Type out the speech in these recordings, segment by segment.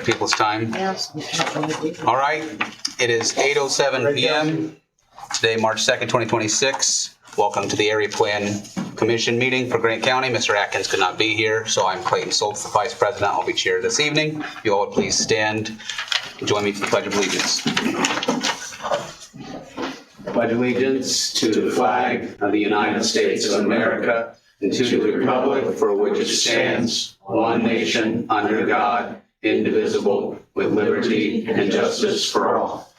People's time. All right, it is 8:07 p.m. Today, March 2nd, 2026. Welcome to the Area Plan Commission meeting for Grant County. Mr. Atkins could not be here, so I'm Clayton Soltz, the Vice President. I'll be chair this evening. If you all would please stand and join me for the Pledge of Allegiance. I pledge allegiance to the flag of the United States of America and to the republic for which it stands, one nation, under God, indivisible, with liberty and justice for all.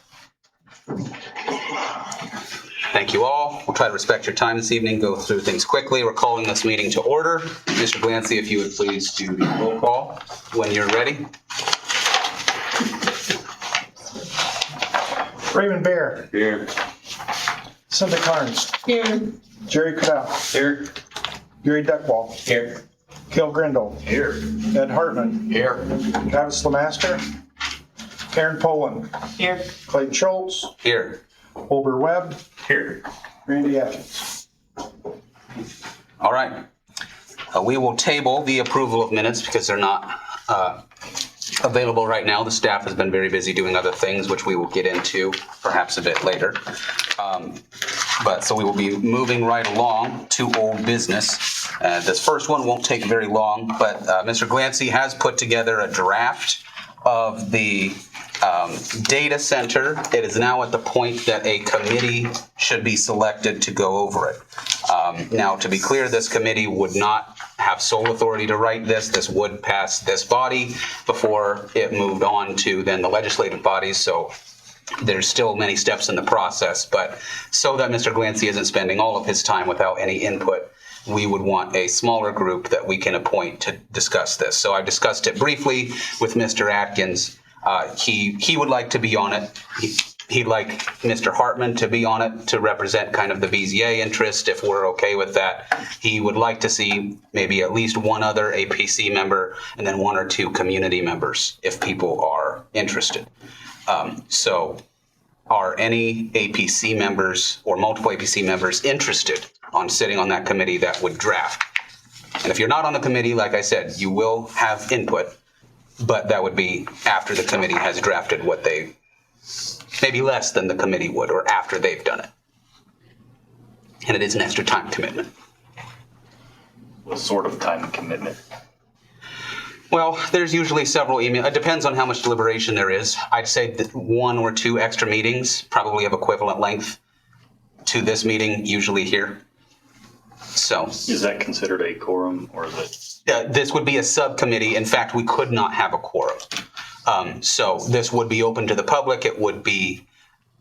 Thank you all. We'll try to respect your time this evening, go through things quickly. We're calling this meeting to order. Mr. Glancy, if you would please do the roll call when you're ready. Raymond Bear. Here. Cinda Carnes. Here. Jerry Cadell. Here. Gary Duckwall. Here. Gil Grindle. Here. Ed Hartman. Here. Travis Lemaster. Aaron Poland. Here. Clayton Schultz. Here. Wilbur Webb. Here. Randy Atkins. All right. We will table the approval of minutes because they're not available right now. The staff has been very busy doing other things, which we will get into perhaps a bit later. So we will be moving right along to old business. This first one won't take very long, but Mr. Glancy has put together a draft of the data center. It is now at the point that a committee should be selected to go over it. Now, to be clear, this committee would not have sole authority to write this. This would pass this body before it moved on to then the legislative bodies. So there's still many steps in the process, but so that Mr. Glancy isn't spending all of his time without any input, we would want a smaller group that we can appoint to discuss this. So I discussed it briefly with Mr. Atkins. He would like to be on it. He'd like Mr. Hartman to be on it to represent kind of the BZA interest, if we're okay with that. He would like to see maybe at least one other APC member and then one or two community members if people are interested. So are any APC members or multiple APC members interested on sitting on that committee that would draft? And if you're not on the committee, like I said, you will have input, but that would be after the committee has drafted what they, maybe less than the committee would, or after they've done it. And it is an extra time commitment. What sort of time commitment? Well, there's usually several emails. It depends on how much deliberation there is. I'd say that 1 or 2 extra meetings, probably of equivalent length to this meeting, usually here. So, Is that considered a quorum, or is it? this would be a subcommittee. In fact, we could not have a quorum. So this would be open to the public. It would be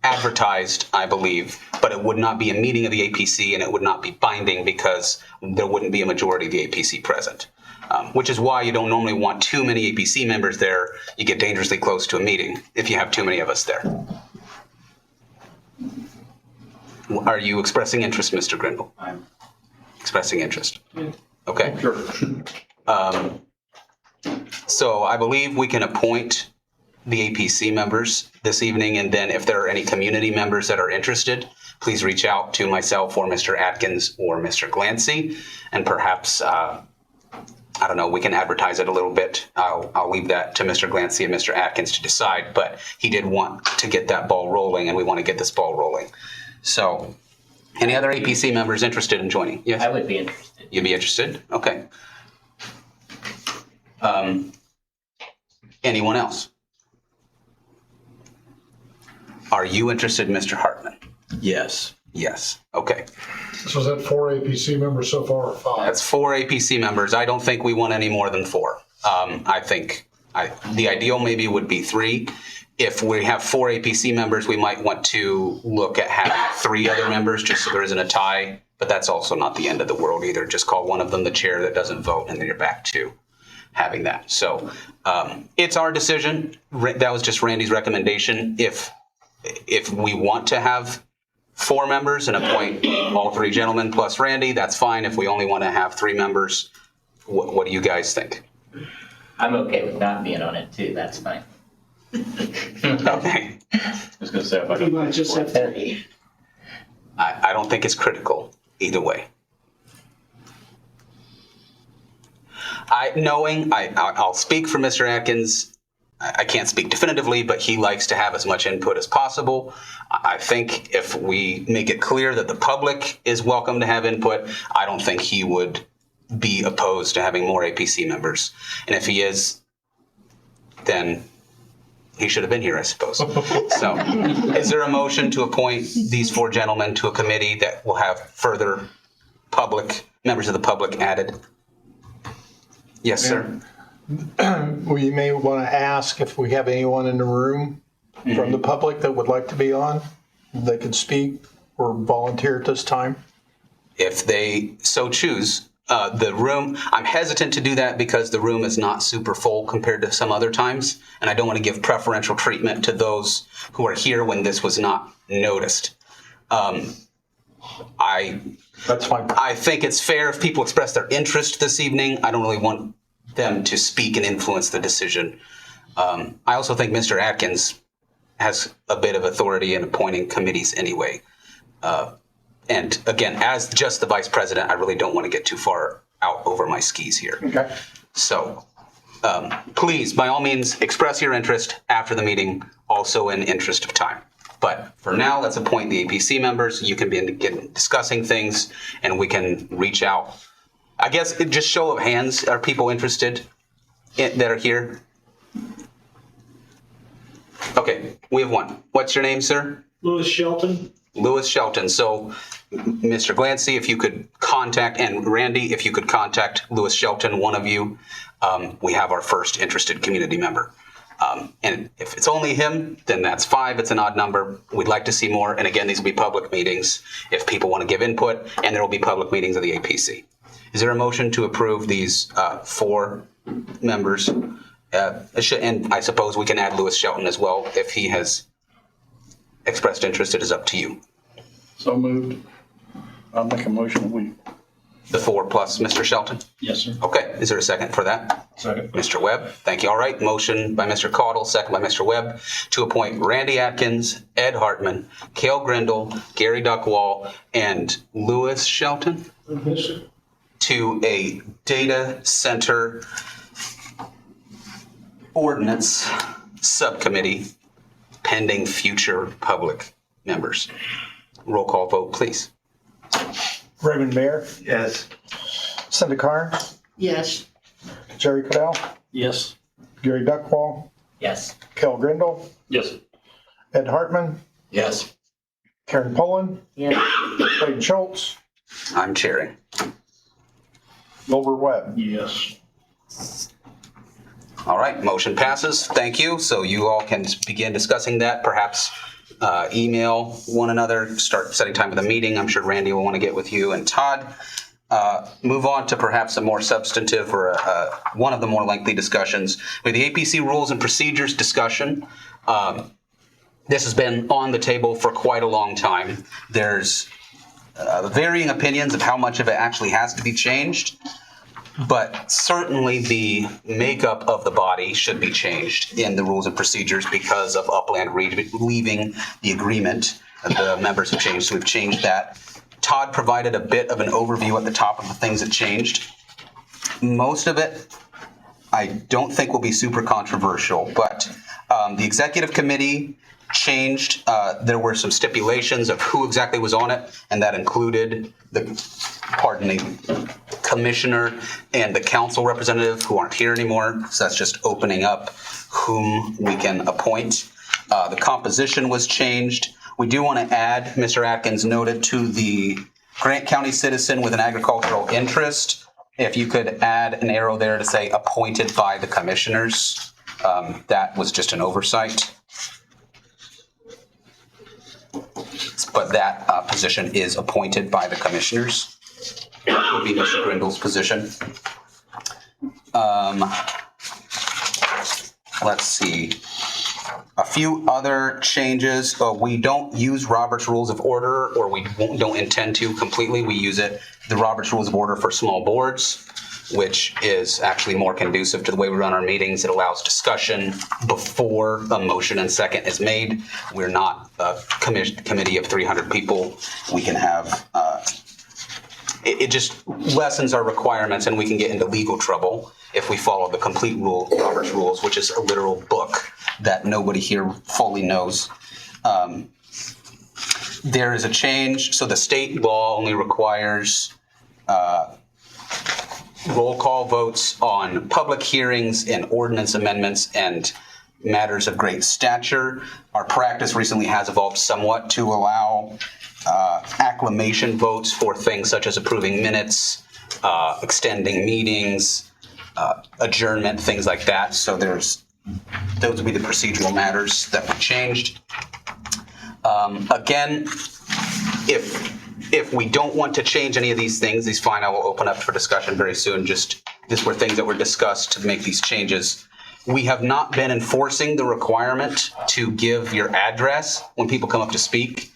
advertised, I believe, but it would not be a meeting of the APC, and it would not be binding because there wouldn't be a majority of the APC present. Which is why you don't normally want too many APC members there. You get dangerously close to a meeting if you have too many of us there. Are you expressing interest, Mr. Grindle? I'm Expressing interest. Okay. sure. So I believe we can appoint the APC members this evening, and then if there are any community members that are interested, please reach out to myself or Mr. Atkins or Mr. Glancy, and perhaps I don't know, we can advertise it a little bit. I'll leave that to Mr. Glancy and Mr. Atkins to decide, but he did want to get that ball rolling, and we want to get this ball rolling. So, any other APC members interested in joining? Yes? I would be interested. You'd be interested? Okay. Anyone else? Are you interested, Mr. Hartman? Yes. Yes. Okay. So is that 4 APC members so far, or 5? That's 4 APC members. I don't think we want any more than 4. I think the ideal maybe would be 3. If we have 4 APC members, we might want to look at having 3 other members just so there isn't a tie. But that's also not the end of the world either. Just call one of them the chair that doesn't vote, and then you're back to having that. So it's our decision. That was just Randy's recommendation. If we want to have 4 members and appoint all 3 gentlemen plus Randy, that's fine. If we only want to have 3 members, what do you guys think? I'm okay with not being on it too. That's fine. Okay. I was going to say, if I You want to just have 3? I don't think it's critical either way. I'll speak for Mr. Atkins. I can't speak definitively, but he likes to have as much input as possible. I think if we make it clear that the public is welcome to have input, I don't think he would be opposed to having more APC members. And if he is, then he should have been here, I suppose. So, is there a motion to appoint these 4 gentlemen to a committee that will have further members of the public added? Yes, sir. We may want to ask if we have anyone in the room from the public that would like to be on. They could speak or volunteer at this time. If they so choose. The room, I'm hesitant to do that because the room is not super full compared to some other times, and I don't want to give preferential treatment to those who are here when this was not noticed. That's fine. I think it's fair if people express their interest this evening. I don't really want them to speak and influence the decision. I also think Mr. Atkins has a bit of authority in appointing committees anyway. And again, as just the vice president, I really don't want to get too far out over my skis here. Okay. So please, by all means, express your interest after the meeting, also in interest of time. But for now, let's appoint the APC members. You can begin discussing things, and we can reach out. I guess just show of hands, are people interested that are here? Okay, we have one. What's your name, sir? Louis Shelton. Louis Shelton. So, Mr. Glancy, if you could contact, and Randy, if you could contact Louis Shelton, one of you, we have our first interested community member. And if it's only him, then that's 5. It's an odd number. We'd like to see more. And again, these will be public meetings if people want to give input, and there will be public meetings of the APC. Is there a motion to approve these 4 members? And I suppose we can add Louis Shelton as well if he has expressed interest. It is up to you. So moved. I'll make a motion. The 4 plus Mr. Shelton? Yes, sir. Okay, is there a second for that? Second. Mr. Webb, thank you. All right, motion by Mr. Caudle, second by Mr. Webb to appoint Randy Atkins, Ed Hartman, Cale Grindle, Gary Duckwall, and Louis Shelton Yes, sir. to a data center ordinance subcommittee pending future public members. Roll call vote, please. Raymond Mayer, Yes. Cindy Carnes, Yes. Jerry Cadell, Yes. Gary Duckwall, Yes. Kel Grindle, Yes. Ed Hartman, Yes. Karen Pullen, Yes. Clayton Schultz, I'm chairing. Wilbur Webb. Yes. All right, motion passes. Thank you. So you all can begin discussing that, perhaps email one another, start setting time for the meeting. I'm sure Randy will want to get with you and Todd. Move on to perhaps a more substantive or one of the more lengthy discussions with the APC rules and procedures discussion. This has been on the table for quite a long time. There's varying opinions of how much of it actually has to be changed. But certainly the makeup of the body should be changed in the rules and procedures because of Upland leaving the agreement. The members have changed, so we've changed that. Todd provided a bit of an overview at the top of the things that changed. Most of it, I don't think will be super controversial, but the executive committee changed. There were some stipulations of who exactly was on it, and that included the commissioner and the council representative who aren't here anymore. So that's just opening up whom we can appoint. The composition was changed. We do want to add, Mr. Atkins noted, to the Grant County citizen with an agricultural interest. If you could add an arrow there to say appointed by the commissioners, that was just an oversight. But that position is appointed by the commissioners. It would be Mr. Grindle's position. Let's see. A few other changes. We don't use Robert's Rules of Order, or we don't intend to completely. We use the Robert's Rules of Order for small boards, which is actually more conducive to the way we run our meetings. It allows discussion before a motion and second is made. We're not a committee of 300 people. We can have it just lessens our requirements, and we can get into legal trouble if we follow the complete rule, Robert's Rules, which is a literal book that nobody here fully knows. There is a change. So the state law only requires roll call votes on public hearings and ordinance amendments and matters of great stature. Our practice recently has evolved somewhat to allow acclamation votes for things such as approving minutes, extending meetings, adjournment, things like that. So those would be the procedural matters that we changed. Again, if we don't want to change any of these things, these fine, I will open up for discussion very soon. Just these were things that were discussed to make these changes. We have not been enforcing the requirement to give your address when people come up to speak.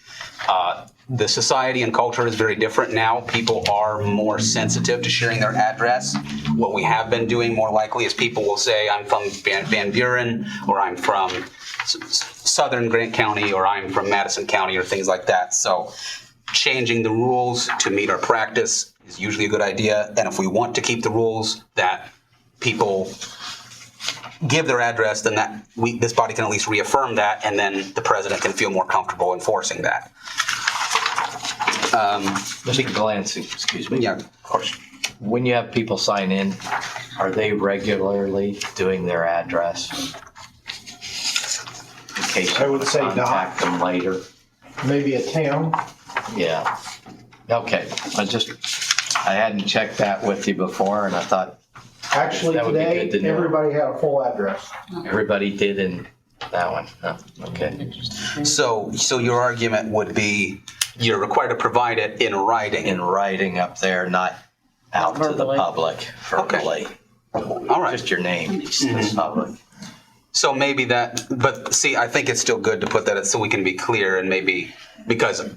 The society and culture is very different now. People are more sensitive to sharing their address. What we have been doing more likely is people will say, I'm from Van Buren, or I'm from Southern Grant County, or I'm from Madison County, or things like that. So changing the rules to meet our practice is usually a good idea. And if we want to keep the rules that people give their address, then this body can at least reaffirm that, and then the president can feel more comfortable enforcing that. Mr. Delancey, excuse me. Yeah, of course. When you have people sign in, are they regularly doing their address? In case I you would want to say not. contact them later? Maybe a town. Yeah. Okay, I hadn't checked that with you before, and I thought Actually, That would be today, good to know. everybody had a full address. everybody did in that one. Oh, okay. So your argument would be you're required to provide it in writing. In writing up there, not out to the Verbally. public verbally. All right. Just your name to the public. So maybe that, but see, I think it's still good to put that so we can be clear, and maybe because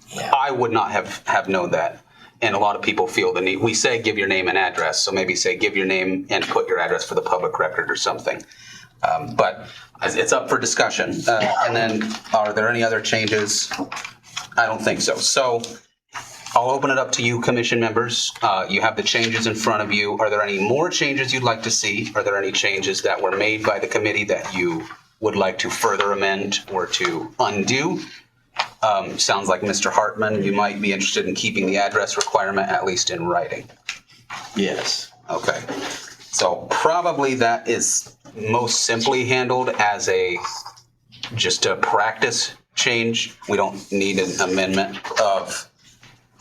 Yeah. I would not have known that. And a lot of people feel the need. We say give your name and address, so maybe say give your name and put your address for the public record or something. But it's up for discussion. And then, are there any other changes? I don't think so. So I'll open it up to you, commission members. You have the changes in front of you. Are there any more changes you'd like to see? Are there any changes that were made by the committee that you would like to further amend or to undo? Sounds like Mr. Hartman, you might be interested in keeping the address requirement at least in writing. Yes. Okay. So probably that is most simply handled as just a practice change. We don't need an amendment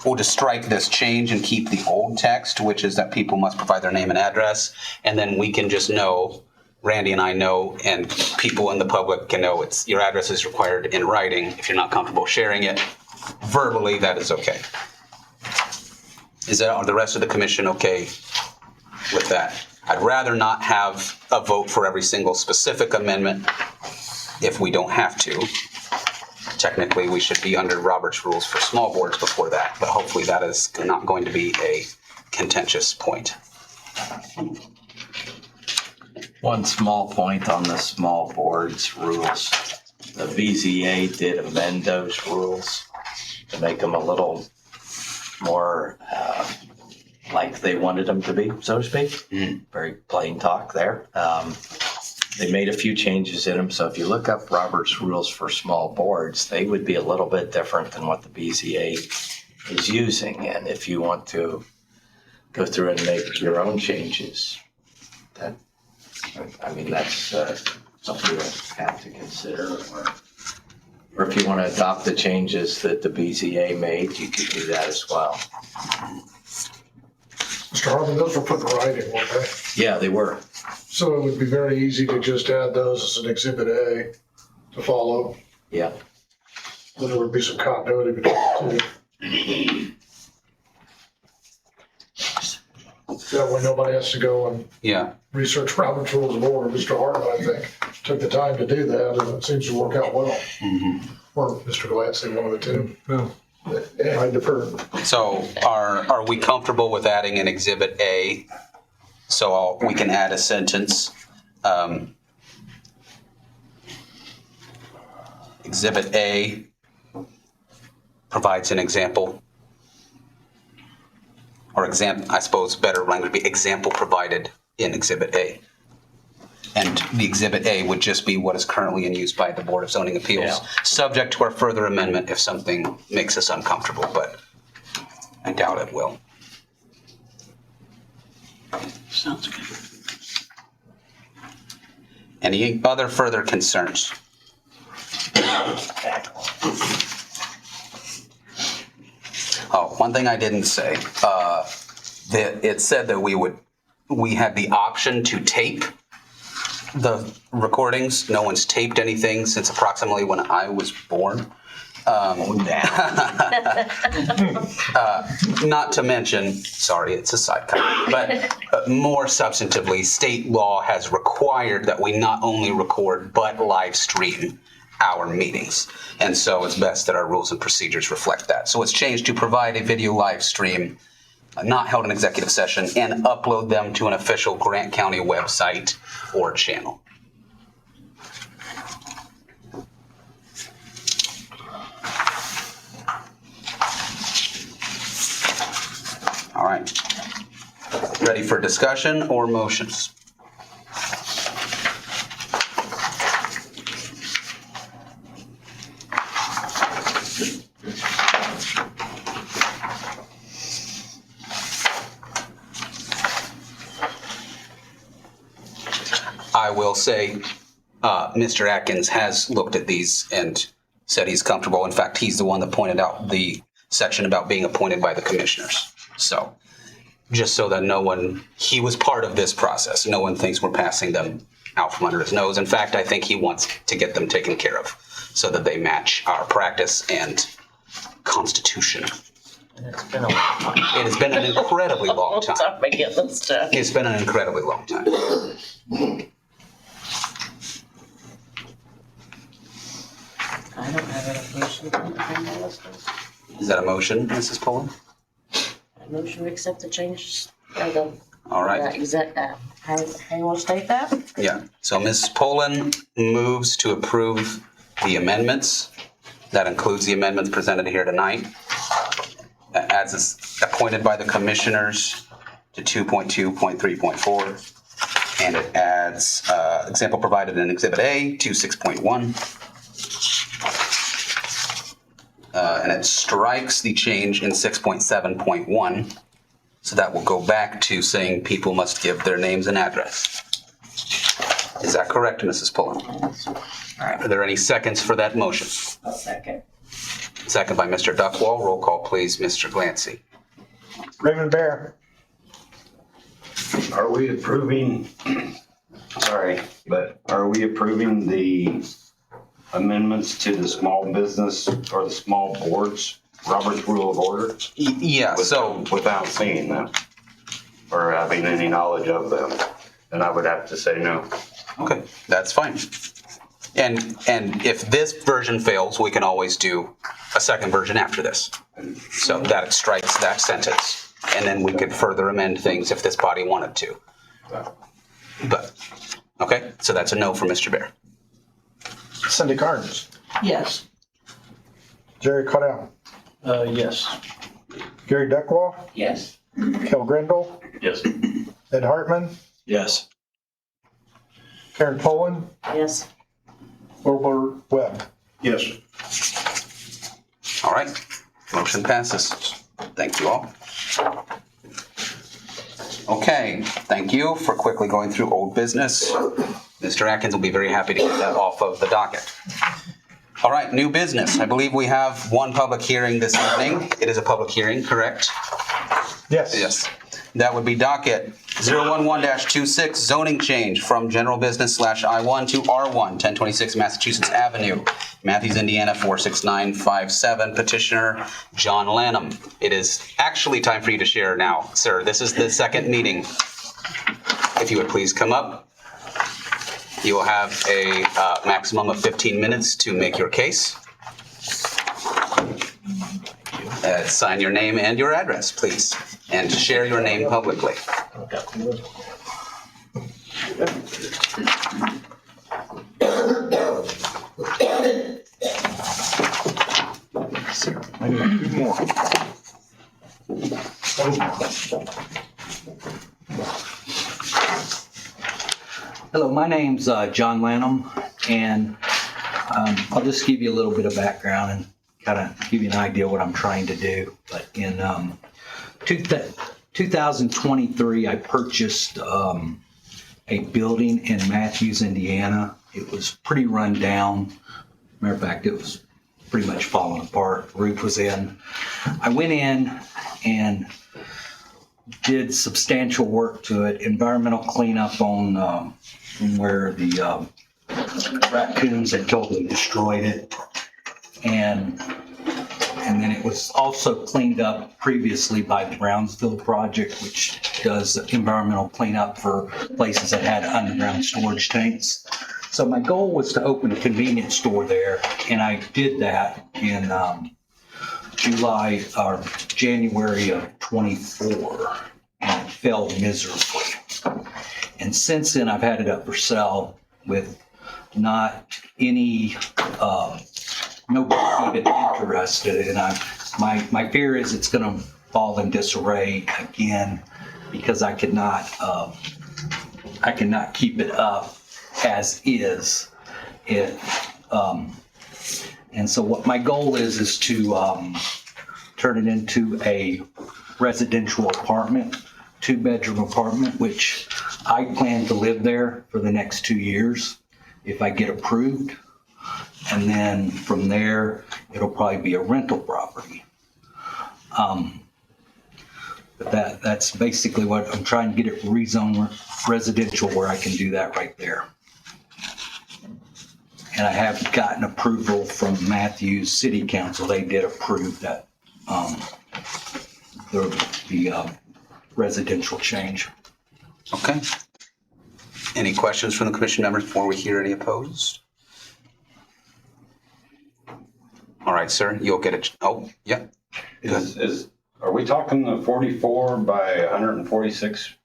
we'll just strike this change and keep the old text, which is that people must provide their name and address. And then we can just know, Randy and I know, and people in the public can know your address is required in writing. If you're not comfortable sharing it verbally, that is okay. Are the rest of the commission okay with that? I'd rather not have a vote for every single specific amendment if we don't have to. Technically, we should be under Robert's Rules for small boards before that, but hopefully that is not going to be a contentious point. One small point on the small boards rules. The BZA did amend those rules to make them a little more like they wanted them to be, so to speak. Very plain talk there. They made a few changes in them, so if you look up Robert's Rules for small boards, they would be a little bit different than what the BZA is using. And if you want to go through and make your own changes, that's something you have to consider. Or if you want to adopt the changes that the BZA made, you could do that as well. Mr. Harmon, those were put in writing, weren't they? Yeah, they were. So it would be very easy to just add those as an Exhibit A to follow. Yeah. Then there would be some continuity between the two. That way nobody has to go and Yeah. research Robert's Rules of Order. Mr. Harmon, I think, took the time to do that, and it seems to work out well. Or Mr. Delancey, one of the two. I defer. So are we comfortable with adding an Exhibit A? So we can add a sentence. Exhibit A provides an example. or I suppose better language would be example provided in Exhibit A. And the Exhibit A would just be what is currently in use by the Board of Zoning Appeals, Yeah. subject to our further amendment if something makes us uncomfortable, but I doubt it will. Sounds good. Any other further concerns? Oh, one thing I didn't say, that it said that we had the option to tape the recordings. No one's taped anything since approximately when I was born. Not to mention, sorry, it's a side comment, but more substantively, state law has required that we not only record but live stream our meetings. And so it's best that our rules and procedures reflect that. So it's changed to provide a video live stream, not held in executive session, and upload them to an official Grant County website or channel. All right. Ready for discussion or motions? I will say, Mr. Atkins has looked at these and said he's comfortable. In fact, he's the one that pointed out the section about being appointed by the commissioners. So, just so that he was part of this process. No one thinks we're passing them out from under his nose. In fact, I think he wants to get them taken care of so that they match our practice and constitution. It's been a long time. It has been an incredibly long time. Time to get this stuff. It's been an incredibly long time. I don't have any motion on my list. Is that a motion, Mrs. Pullen? I motion to accept the changes, or the, All right. how you want to state that? Yeah. So Mrs. Pullen moves to approve the amendments. That includes the amendments presented here tonight. That adds us appointed by the commissioners to 2.2.3.4. And it adds example provided in Exhibit A to 6.1. And it strikes the change in 6.7.1. So that will go back to saying people must give their names and address. Is that correct, Mrs. Pullen? All right. Are there any seconds for that motion? A second. Second by Mr. Duckwall. Roll call, please, Mr. Glancy. Raymond Bear. Are we approving, sorry, but are we approving the amendments to the small business or the small boards, Robert's Rule of Order? Yeah, so, Without seeing them or having any knowledge of them, then I would have to say no. okay, that's fine. And if this version fails, we can always do a second version after this. So that strikes that sentence. And then we could further amend things if this body wanted to. But, okay, so that's a no for Mr. Bear. Cindy Carnes. Yes. Jerry Caudill. Yes. Gary Duckwall. Yes. Kel Grindle. Yes. Ed Hartman. Yes. Karen Poland. Yes. Wilbur Webb. Yes. All right, motion passes. Thank you all. Okay, thank you for quickly going through old business. Mr. Atkins will be very happy to get that off of the docket. All right, new business. I believe we have one public hearing this evening. It is a public hearing, correct? Yes. Yes. That would be docket 011-26, zoning change from general business /I1 to R1, 1026 Massachusetts Avenue, Matthews, Indiana 46957. Petitioner John Lanham. It is actually time for you to share now, sir. This is the second meeting. If you would please come up. You will have a maximum of 15 minutes to make your case. Sign your name and your address, please, and share your name publicly. Hello, my name's John Lanham, and I'll just give you a little bit of background and kind of give you an idea what I'm trying to do. But in 2023, I purchased a building in Matthews, Indiana. It was pretty run down. Matter of fact, it was pretty much falling apart. The roof was in. I went in and did substantial work to it, environmental cleanup on where the raccoons had totally destroyed it. And then it was also cleaned up previously by the Brownsville Project, which does environmental cleanup for places that had underground storage tanks. So my goal was to open a convenience store there, and I did that in January of 24, and it failed miserably. And since then, I've had it up for sale with not any, nobody even interested. And my fear is it's going to fall in disarray again because I cannot keep it up as is. And so what my goal is to turn it into a residential apartment, 2-bedroom apartment, which I plan to live there for the next 2 years if I get approved. And then from there, it'll probably be a rental property. But that's basically what I'm trying to get it rezoned residential where I can do that right there. And I have gotten approval from Matthews City Council. They did approve that, the residential change. Okay. Any questions from the commission members before we hear any opposed? All right, sir, you'll get it. Oh, yeah. Are we talking the 44 by 146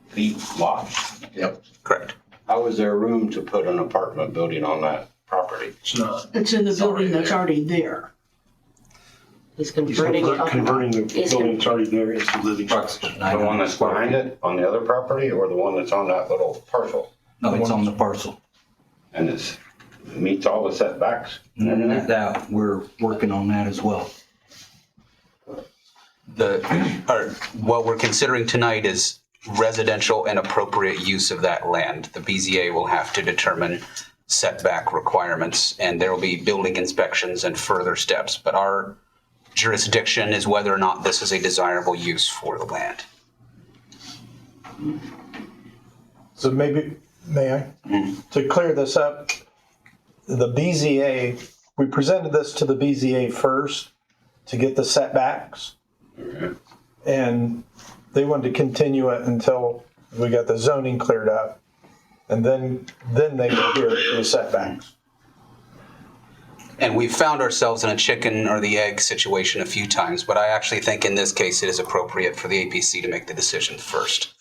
feet lot? Yep. Correct. How is there room to put an apartment building on that property? It's not. It's in the building that's already there. He's converting it. Converting the He's building that's already there into living. The one that's behind it on the other property or the one that's on that little parcel? No, it's on the parcel. And it meets all the setbacks? and And everything? that, we're working on that as well. What we're considering tonight is residential and appropriate use of that land. The BZA will have to determine setback requirements, and there will be building inspections and further steps. But our jurisdiction is whether or not this is a desirable use for the land. So maybe, may I? To clear this up, the BZA, we presented this to the BZA first to get the setbacks. And they wanted to continue it until we got the zoning cleared up. And then they would hear the setbacks. And we've found ourselves in a chicken or the egg situation a few times, but I actually think in this case it is appropriate for the APC to make the decision first.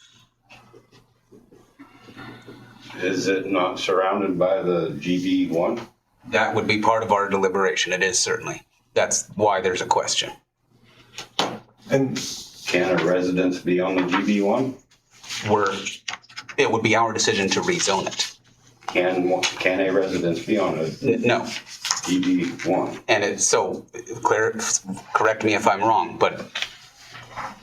Is it not surrounded by the GB1? That would be part of our deliberation. It is certainly. That's why there's a question. And Can a residence be on the GB1? It would be our decision to rezone it. Can a residence be on a No. GB1? And it's so, correct me if I'm wrong, but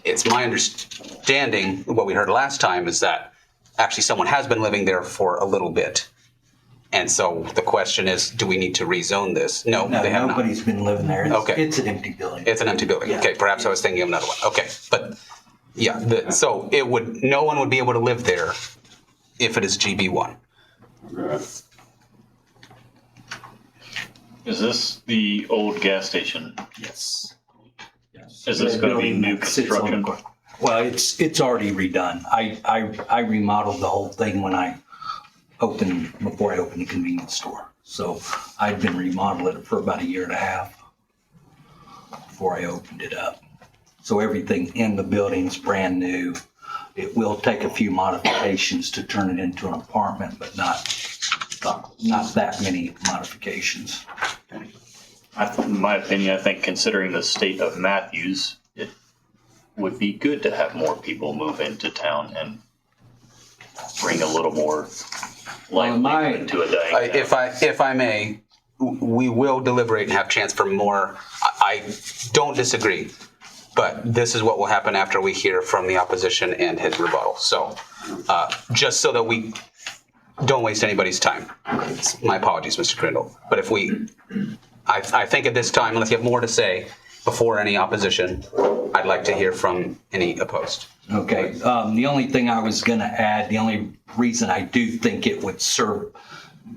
it's my understanding, what we heard last time, is that actually someone has been living there for a little bit. And so the question is, do we need to rezone this? No, No, they have not. nobody's been living there. Okay. It's an empty building. It's an empty building. Yeah. Okay, perhaps I was thinking of another one. Okay, but yeah, so no one would be able to live there if it is GB1. Is this the old gas station? Yes. Is this going to be Building new that sits on the construction? cor- Well, it's already redone. I remodeled the whole thing before I opened the convenience store. So I'd been remodeling it for about 1.5 years before I opened it up. So everything in the building's brand new. It will take a few modifications to turn it into an apartment, but not that many modifications. In my opinion, I think considering the state of Matthews, would be good to have more people move into town and bring a little more livelihood to a dying town. If I may, we will deliberate and have chance for more. I don't disagree, but this is what will happen after we hear from the opposition and his rebuttal. So, just so that we don't waste anybody's time. My apologies, Mr. Crindle. But if I think at this time, unless you have more to say before any opposition, I'd like to hear from any opposed. Okay, the only thing I was gonna add, the only reason I do think it would serve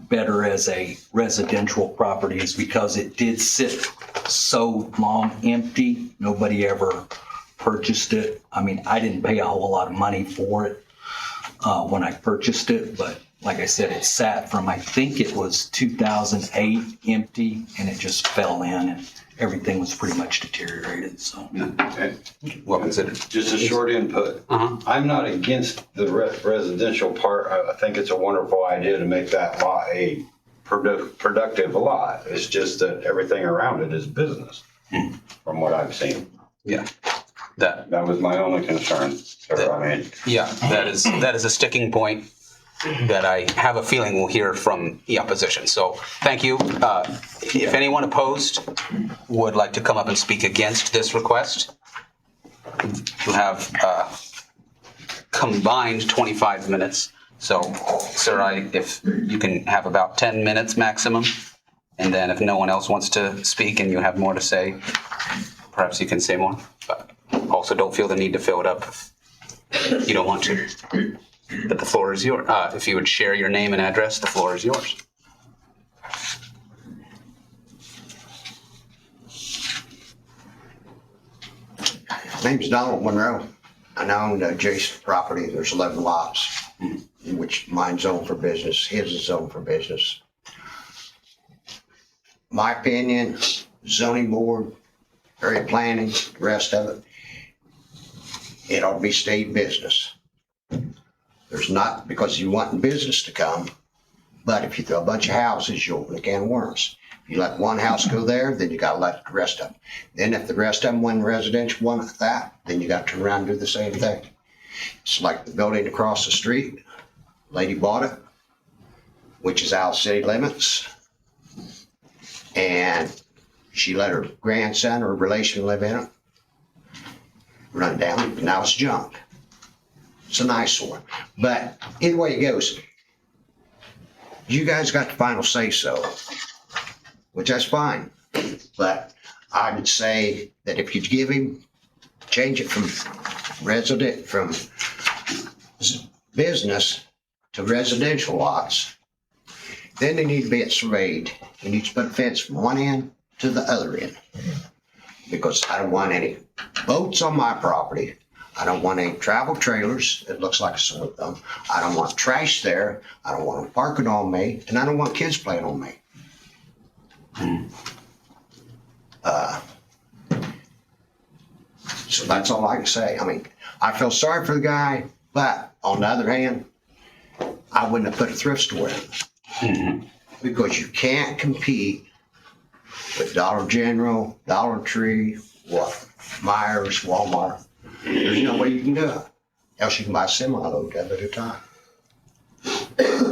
better as a residential property is because it did sit so long empty. Nobody ever purchased it. I mean, I didn't pay a whole lot of money for it when I purchased it, but like I said, it sat from, I think it was 2008 empty, and it just fell in and everything was pretty much deteriorated, so. Well considered. Just a short input. I'm not against the residential part. I think it's a wonderful idea to make that lot a productive lot. It's just that everything around it is business, from what I've seen. Yeah. That was my only concern, sir. I mean, Yeah, that is a sticking point that I have a feeling we'll hear from the opposition. So thank you. If anyone opposed would like to come up and speak against this request, you have combined 25 minutes. So, sir, if you can have about 10 minutes maximum, and then if no one else wants to speak and you have more to say, perhaps you can say more. But also don't feel the need to fill it up if you don't want to. But the floor is yours. If you would share your name and address, the floor is yours. My name's Donald Monroe. I own adjacent property. There's 11 lots, in which mine's zoned for business, his is zoned for business. My opinion, zoning board, area planning, the rest of it, it ought to be state business. There's not, because you want business to come, but if you throw a bunch of houses, you open a can of worms. If you let one house go there, then you gotta let the rest of them. Then if the rest of them want residential, want that, then you gotta turn around and do the same thing. It's like the building across the street, lady bought it, which is out of city limits. And she let her grandson or relation live in it. Run down, but now it's junk. It's a nice one. But either way it goes, you guys got the final say so, which that's fine. But I would say that if you give him, change it from business to residential lots, then they need to be surveyed. You need to put a fence from one end to the other end. Because I don't want any boats on my property. I don't want any travel trailers. It looks like a sword thumb. I don't want trash there. I don't want them parking on me, and I don't want kids playing on me. So that's all I can say. I mean, I feel sorry for the guy, but on the other hand, I wouldn't have put a thrift store in. Because you can't compete with Dollar General, Dollar Tree, Myers, Walmart. There's no way you can do it. Else you can buy a semi-load of it at a time.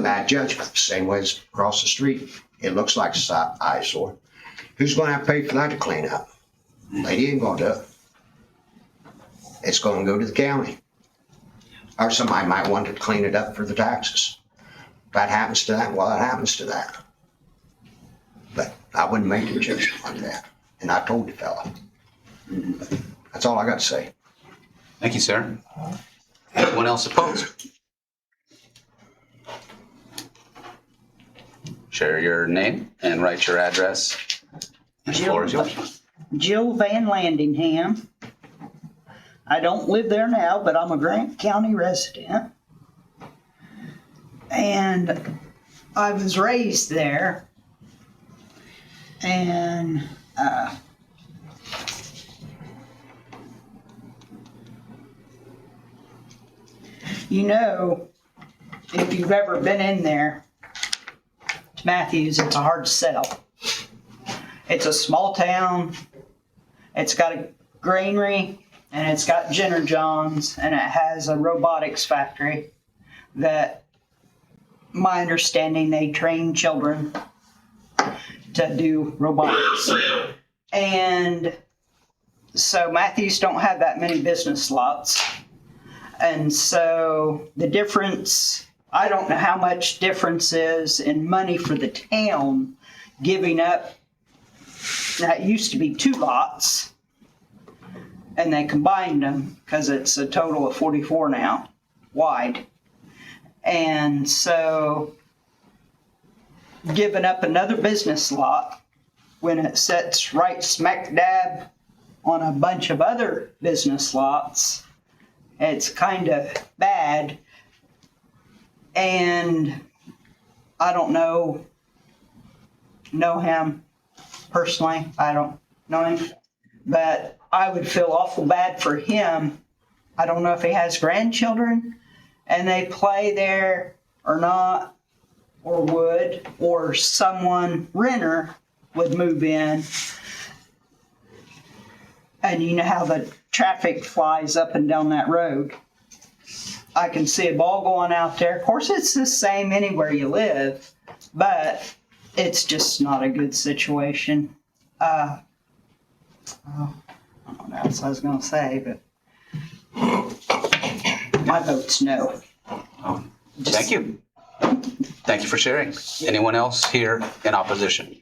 Bad judgment, same way as across the street. It looks like an eyesore. Who's going to have to pay for that to clean up? Lady ain't going to do it. It's going to go to the county. Or somebody might want to clean it up for the taxes. If that happens to that, well, it happens to that. But I wouldn't make a judgment like that. And I told the fella. That's all I got to say. Thank you, sir. Anyone else opposed? Share your name and write your address. The floor is yours. Jill Van Landingham. I don't live there now, but I'm a Grant County resident. And I was raised there. And you know, if you've ever been in there, to Matthews, it's a hard sell. It's a small town. It's got a granary. and it's got Jenner Johns, and it has a robotics factory that, my understanding, they train children to do robotics. And so Matthews don't have that many business lots. And so the difference, I don't know how much difference is in money for the town giving up. That used to be 2 lots, and they combined them because it's a total of 44 now, wide. And so giving up another business lot when it sits right smack dab on a bunch of other business lots, it's kind of bad. And I don't know him personally. I don't know him, but I would feel awful bad for him. I don't know if he has grandchildren and they play there or not, or would, or someone, renter, would move in. And you know how the traffic flies up and down that road. I can see a ball going out there. Of course, it's the same anywhere you live, but it's just not a good situation. I don't know what else I was going to say, but my vote's no. Thank you. Thank you for sharing. Anyone else here in opposition?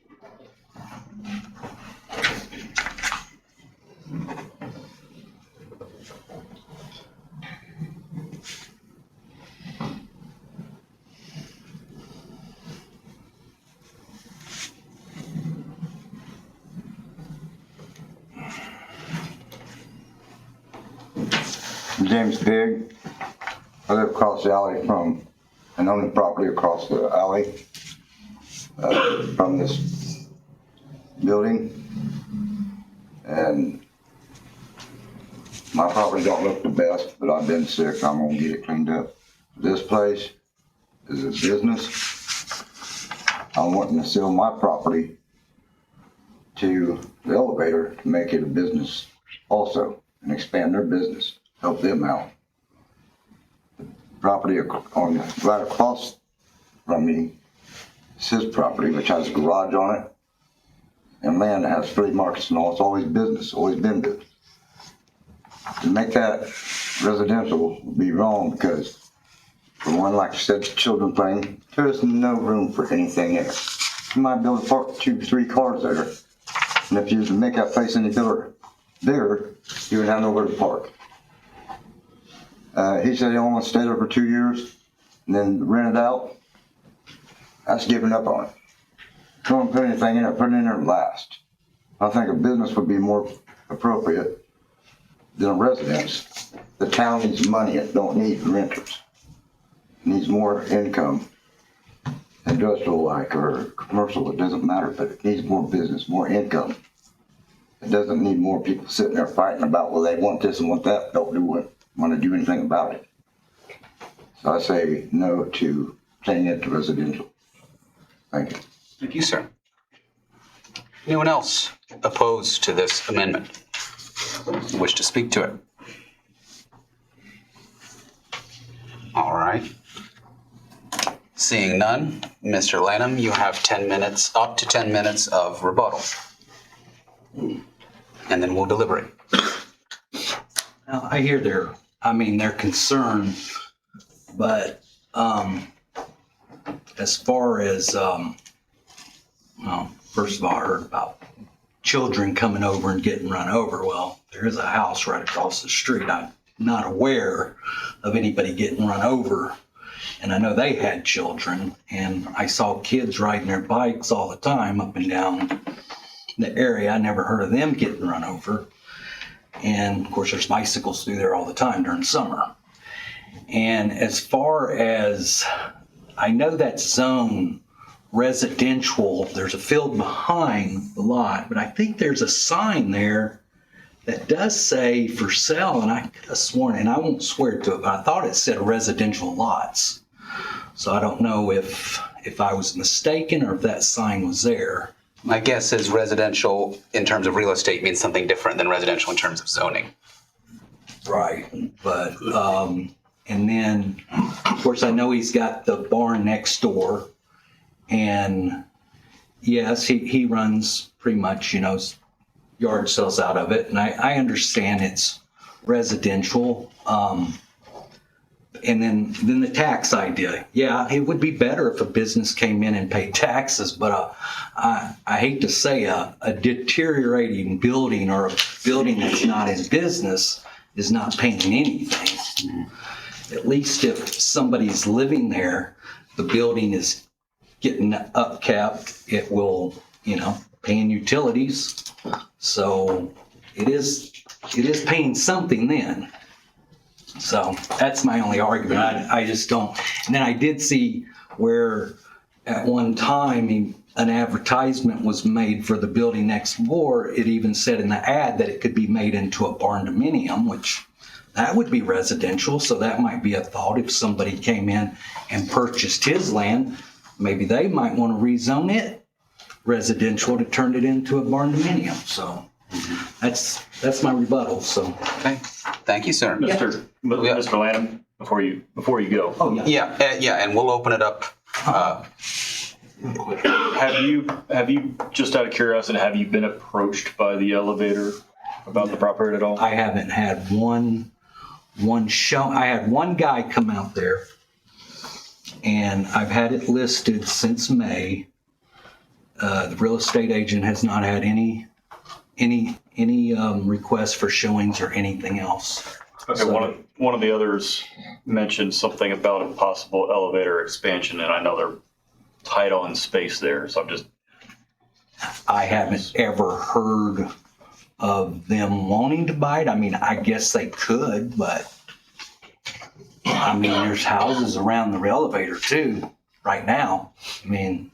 James Bigg. I live across the alley from, and own the property across the alley from this building. And my property don't look the best, but I've been sick. I'm gonna get it cleaned up. This place is a business. I'm wanting to sell my property to the elevator to make it a business also and expand their business, help them out. Property on right across from me is his property, which has a garage on it and land that has flea markets and all. It's always business, always been business. To make that residential would be wrong because, for one, like you said, children playing, there's no room for anything there. You might be able to park 2 or 3 cars there. And if you was to make that place any bigger, you would have nowhere to park. He said he only wants to stay there for 2 years and then rent it out. That's giving up on it. Don't put anything in it, put it in there last. I think a business would be more appropriate than a residence. The town needs money, it don't need renters. It needs more income, industrial like or commercial, it doesn't matter, but it needs more business, more income. It doesn't need more people sitting there fighting about, well, they want this and want that, don't want to do anything about it. So I say no to changing it to residential. Thank you. Thank you, sir. Anyone else opposed to this amendment? Wish to speak to it? All right. Seeing none, Mr. Lanham, you have 10 minutes, up to 10 minutes of rebuttal. And then we'll deliberate. Now, I hear their concern, but as far as, well, first of all, I heard about children coming over and getting run over. Well, there is a house right across the street. I'm not aware of anybody getting run over. And I know they had children, and I saw kids riding their bikes all the time up and down the area. I never heard of them getting run over. And of course, there's bicycles through there all the time during summer. And as far as I know, that zone residential, there's a field behind the lot, but I think there's a sign there that does say for sale, and I could have sworn, and I won't swear to it, but I thought it said residential lots. So I don't know if I was mistaken or if that sign was there. My guess is residential in terms of real estate means something different than residential in terms of zoning. Right, but, and then, of course, I know he's got the barn next door. And yes, he runs pretty much, yard sales out of it. And I understand it's residential. And then the tax idea. Yeah, it would be better if a business came in and paid taxes, but I hate to say a deteriorating building or a building that's not in business is not paying anything. At least if somebody's living there, the building is getting upkept, it will, paying utilities. So it is paying something then. So that's my only argument. I just don't. And then I did see where at one time an advertisement was made for the building next door. It even said in the ad that it could be made into a barn dominium, which that would be residential. So that might be a thought if somebody came in and purchased his land. Maybe they might want to rezone it residential to turn it into a barn dominium. So that's my rebuttal. So Okay. Thank you, sir. Mr. Lanham, before you go. oh yeah. Yeah, and we'll open it up. Have you, just out of curiosity, have you been approached by the elevator about the property at all? I haven't had one show. I had one guy come out there, and I've had it listed since May. The real estate agent has not had any requests for showings or anything else. Okay, So- one of the others mentioned something about a possible elevator expansion, and I know they're tight on space there, so I haven't ever heard of them wanting to buy it. I mean, I guess they could, but I mean, there's houses around the elevator too right now. I mean,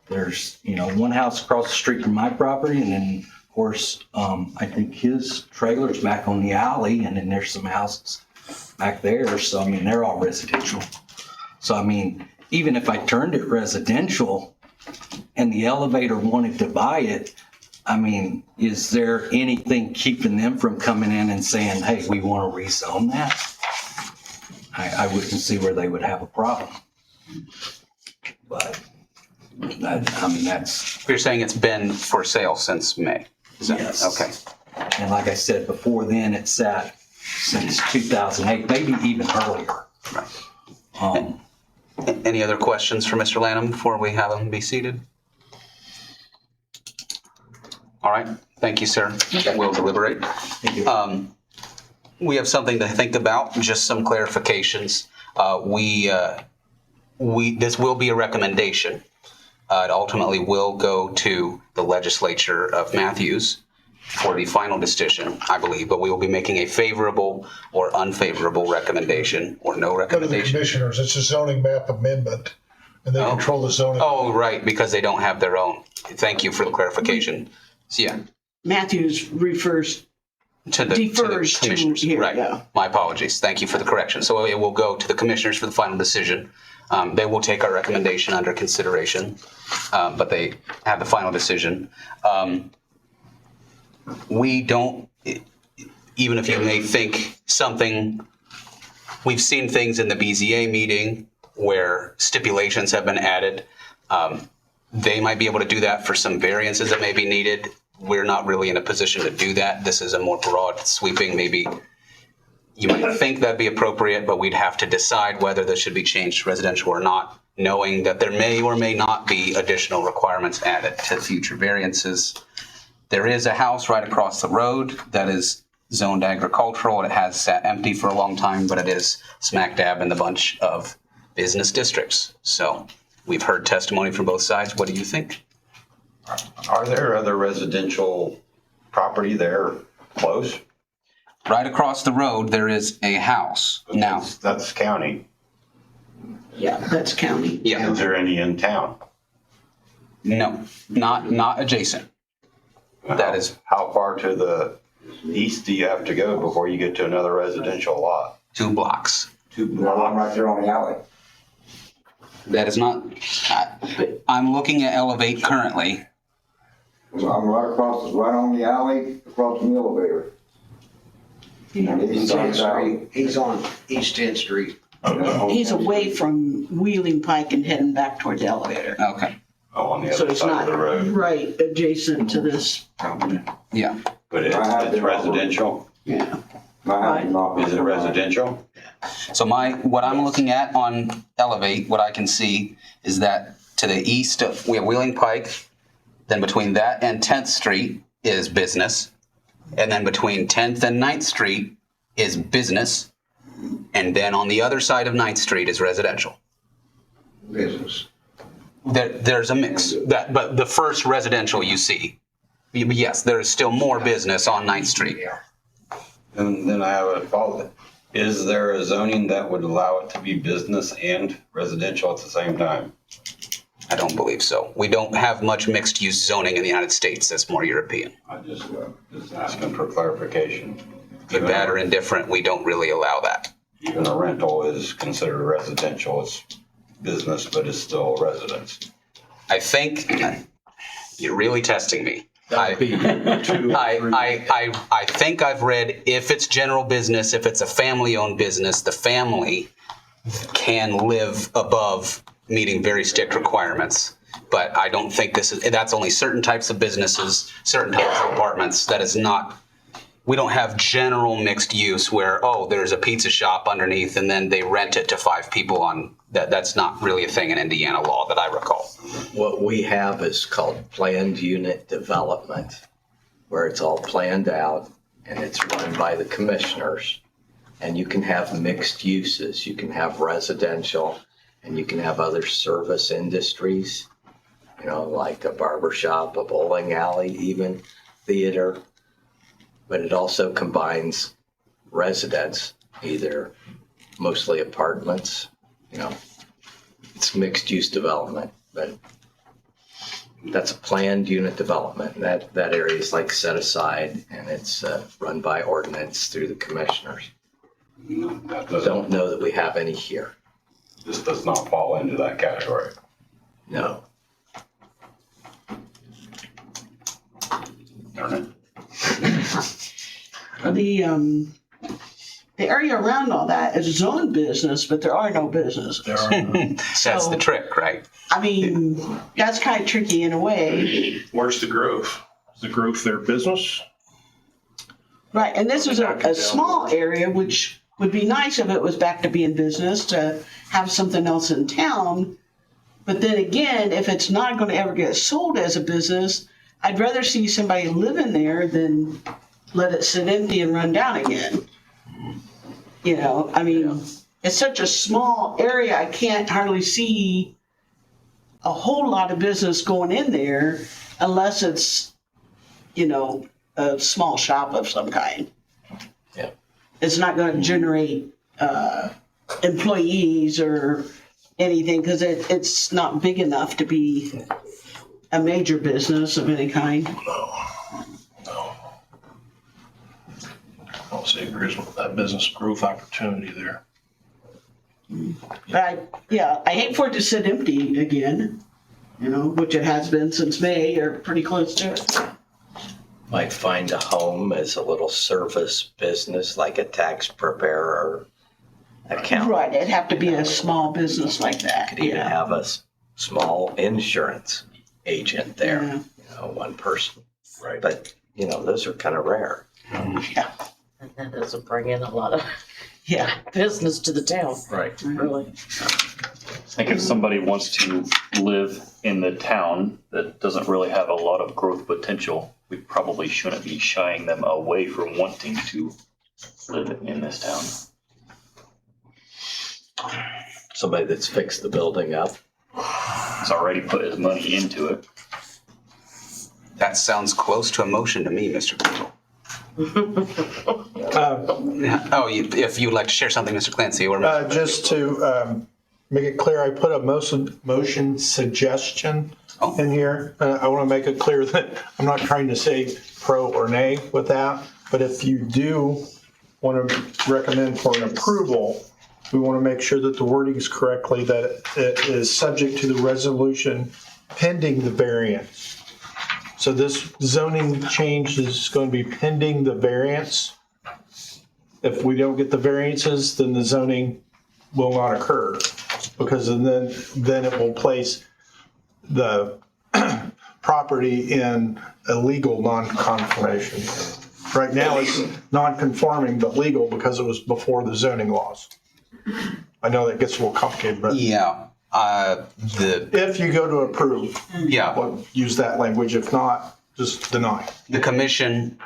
there's, one house across the street from my property, and then of course, I think his trailer's back on the alley, and then there's some houses back there. So, I mean, they're all residential. So, I mean, even if I turned it residential and the elevator wanted to buy it, I mean, is there anything keeping them from coming in and saying, hey, we want to rezone that? I wouldn't see where they would have a problem. But, I mean, that's... You're saying it's been for sale since May? Yes. Okay. And like I said, before then, it sat since 2008, maybe even earlier. Right. Any other questions for Mr. Lanham before we have him be seated? All right. Thank you, sir. We'll deliberate. Thank you. We have something to think about, just some clarifications. This will be a recommendation. It ultimately will go to the legislature of Matthews for the final decision, I believe, but we will be making a favorable or unfavorable recommendation or no Go to the recommendation. commissioners, it's a zoning map amendment, and they control the zoning. Oh, right, because they don't have their own. Thank you for the clarification. So, yeah, Matthews refers, to the defers to commissioners. here, Right. yeah. My apologies. Thank you for the correction. So it will go to the commissioners for the final decision. They will take our recommendation under consideration, but they have the final decision. We don't, even if you may think something, we've seen things in the BZA meeting where stipulations have been added. They might be able to do that for some variances that may be needed. We're not really in a position to do that. This is a more broad sweeping, maybe you might think that'd be appropriate, but we'd have to decide whether this should be changed to residential or not, knowing that there may or may not be additional requirements added to future variances. There is a house right across the road that is zoned agricultural. It has sat empty for a long time, but it is smack dab in the bunch of business districts. So we've heard testimony from both sides. What do you think? Are there other residential property there close? Right across the road, there is a house. Now, That's county. yeah, that's county. yeah, Is there any in town? no, not adjacent. That is How far to the east do you have to go before you get to another residential lot? 2 blocks. I'm right there on the alley. That is not, I'm looking at Elevate currently. I'm right on the alley, across from the elevator. East 10th Street. He's on East 10th Street. He's away from Wheeling Pike and heading back towards the elevator. Okay. Oh, on the So other it's side not of the road. right adjacent to this property. Yeah. But it's residential? Yeah. Is it residential? So what I'm looking at on Elevate, what I can see is that to the east, we have Wheeling Pike. Then between that and 10th Street is business. And then between 10th and 9th Street is business. And then on the other side of 9th Street is residential. Business. There's a mix. But the first residential you see, yes, there is still more business on 9th Street. And then I have a follow-up. Is there a zoning that would allow it to be business and residential at the same time? I don't believe so. We don't have much mixed-use zoning in the United States. That's more European. I just asking for clarification. Good, bad, or indifferent, we don't really allow that. Even a rental is considered residential. It's business, but it's still a residence. I think you're really testing me. I think I've read if it's general business, if it's a family-owned business, the family can live above meeting very strict requirements. But I don't think that's only certain types of businesses, certain types of apartments. That is not, we don't have general mixed use where, there's a pizza shop underneath and then they rent it to 5 people on, that's not really a thing in Indiana law that I recall. What we have is called planned unit development, where it's all planned out and it's run by the commissioners. And you can have mixed uses. You can have residential and you can have other service industries, like a barber shop, a bowling alley, even theater. But it also combines residents, either mostly apartments, it's mixed use development, but that's a planned unit development. That area is like set aside and it's run by ordinance through the commissioners. Don't know that we have any here. This does not fall into that category. No. Darn it. The area around all that is zoned business, but there are no businesses. That's the trick, right? I mean, that's kind of tricky in a way. Where's the Grove? Is the Grove their business? Right, and this is a small area, which would be nice if it was back to being business, to have something else in town. But then again, if it's not going to ever get sold as a business, I'd rather see somebody living there than let it sit empty and run down again. It's such a small area, I can't hardly see a whole lot of business going in there unless it's, a small shop of some kind. Yeah. It's not going to generate employees or anything because it's not big enough to be a major business of any kind. I don't see agrees with that business growth opportunity there. But I hate for it to sit empty again, which it has been since May or pretty close to it. Might find a home as a little service business, like a tax preparer, accountant. Right, it'd have to be a small business like that. Could even have a small insurance agent there, one person. Right. But, those are kind of rare. Yeah. And that doesn't bring in a lot of Yeah. business to the town, Right. really. I think if somebody wants to live in the town that doesn't really have a lot of growth potential, we probably shouldn't be shying them away from wanting to live in this town. Somebody that's fixed the building up. He's already put his money into it. That sounds close to a motion to me, Mr. Clinton. If you'd like to share something, Mr. Clancy, or Just to make it clear, I put a motion suggestion in here. I want to make it clear that I'm not trying to say pro or nay with that, but if you do want to recommend for an approval, we want to make sure that the wording is correctly, that it is subject to the resolution pending the variance. So this zoning change is going to be pending the variance if we don't get the variances, then the zoning will not occur. Because then it will place the property in a legal non-conformation. Right now, it's non-conforming but legal because it was before the zoning laws. I know that gets a little complicated, but Yeah. if you go to approve, Yeah. well, use that language. If not, just deny. The commission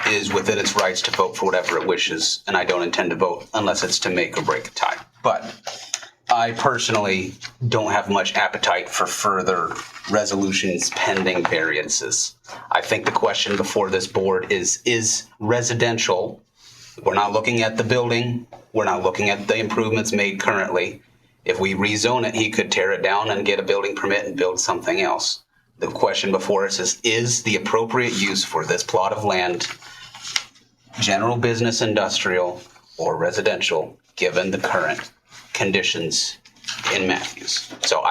is within its rights to vote for whatever it wishes, and I don't intend to vote unless it's to make or break a tie. But I personally don't have much appetite for further resolutions pending variances. I think the question before this board is residential. We're not looking at the building. We're not looking at the improvements made currently. If we rezone it, he could tear it down and get a building permit and build something else. The question before us is the appropriate use for this plot of land general business, industrial, or residential, given the current conditions in Matthews? So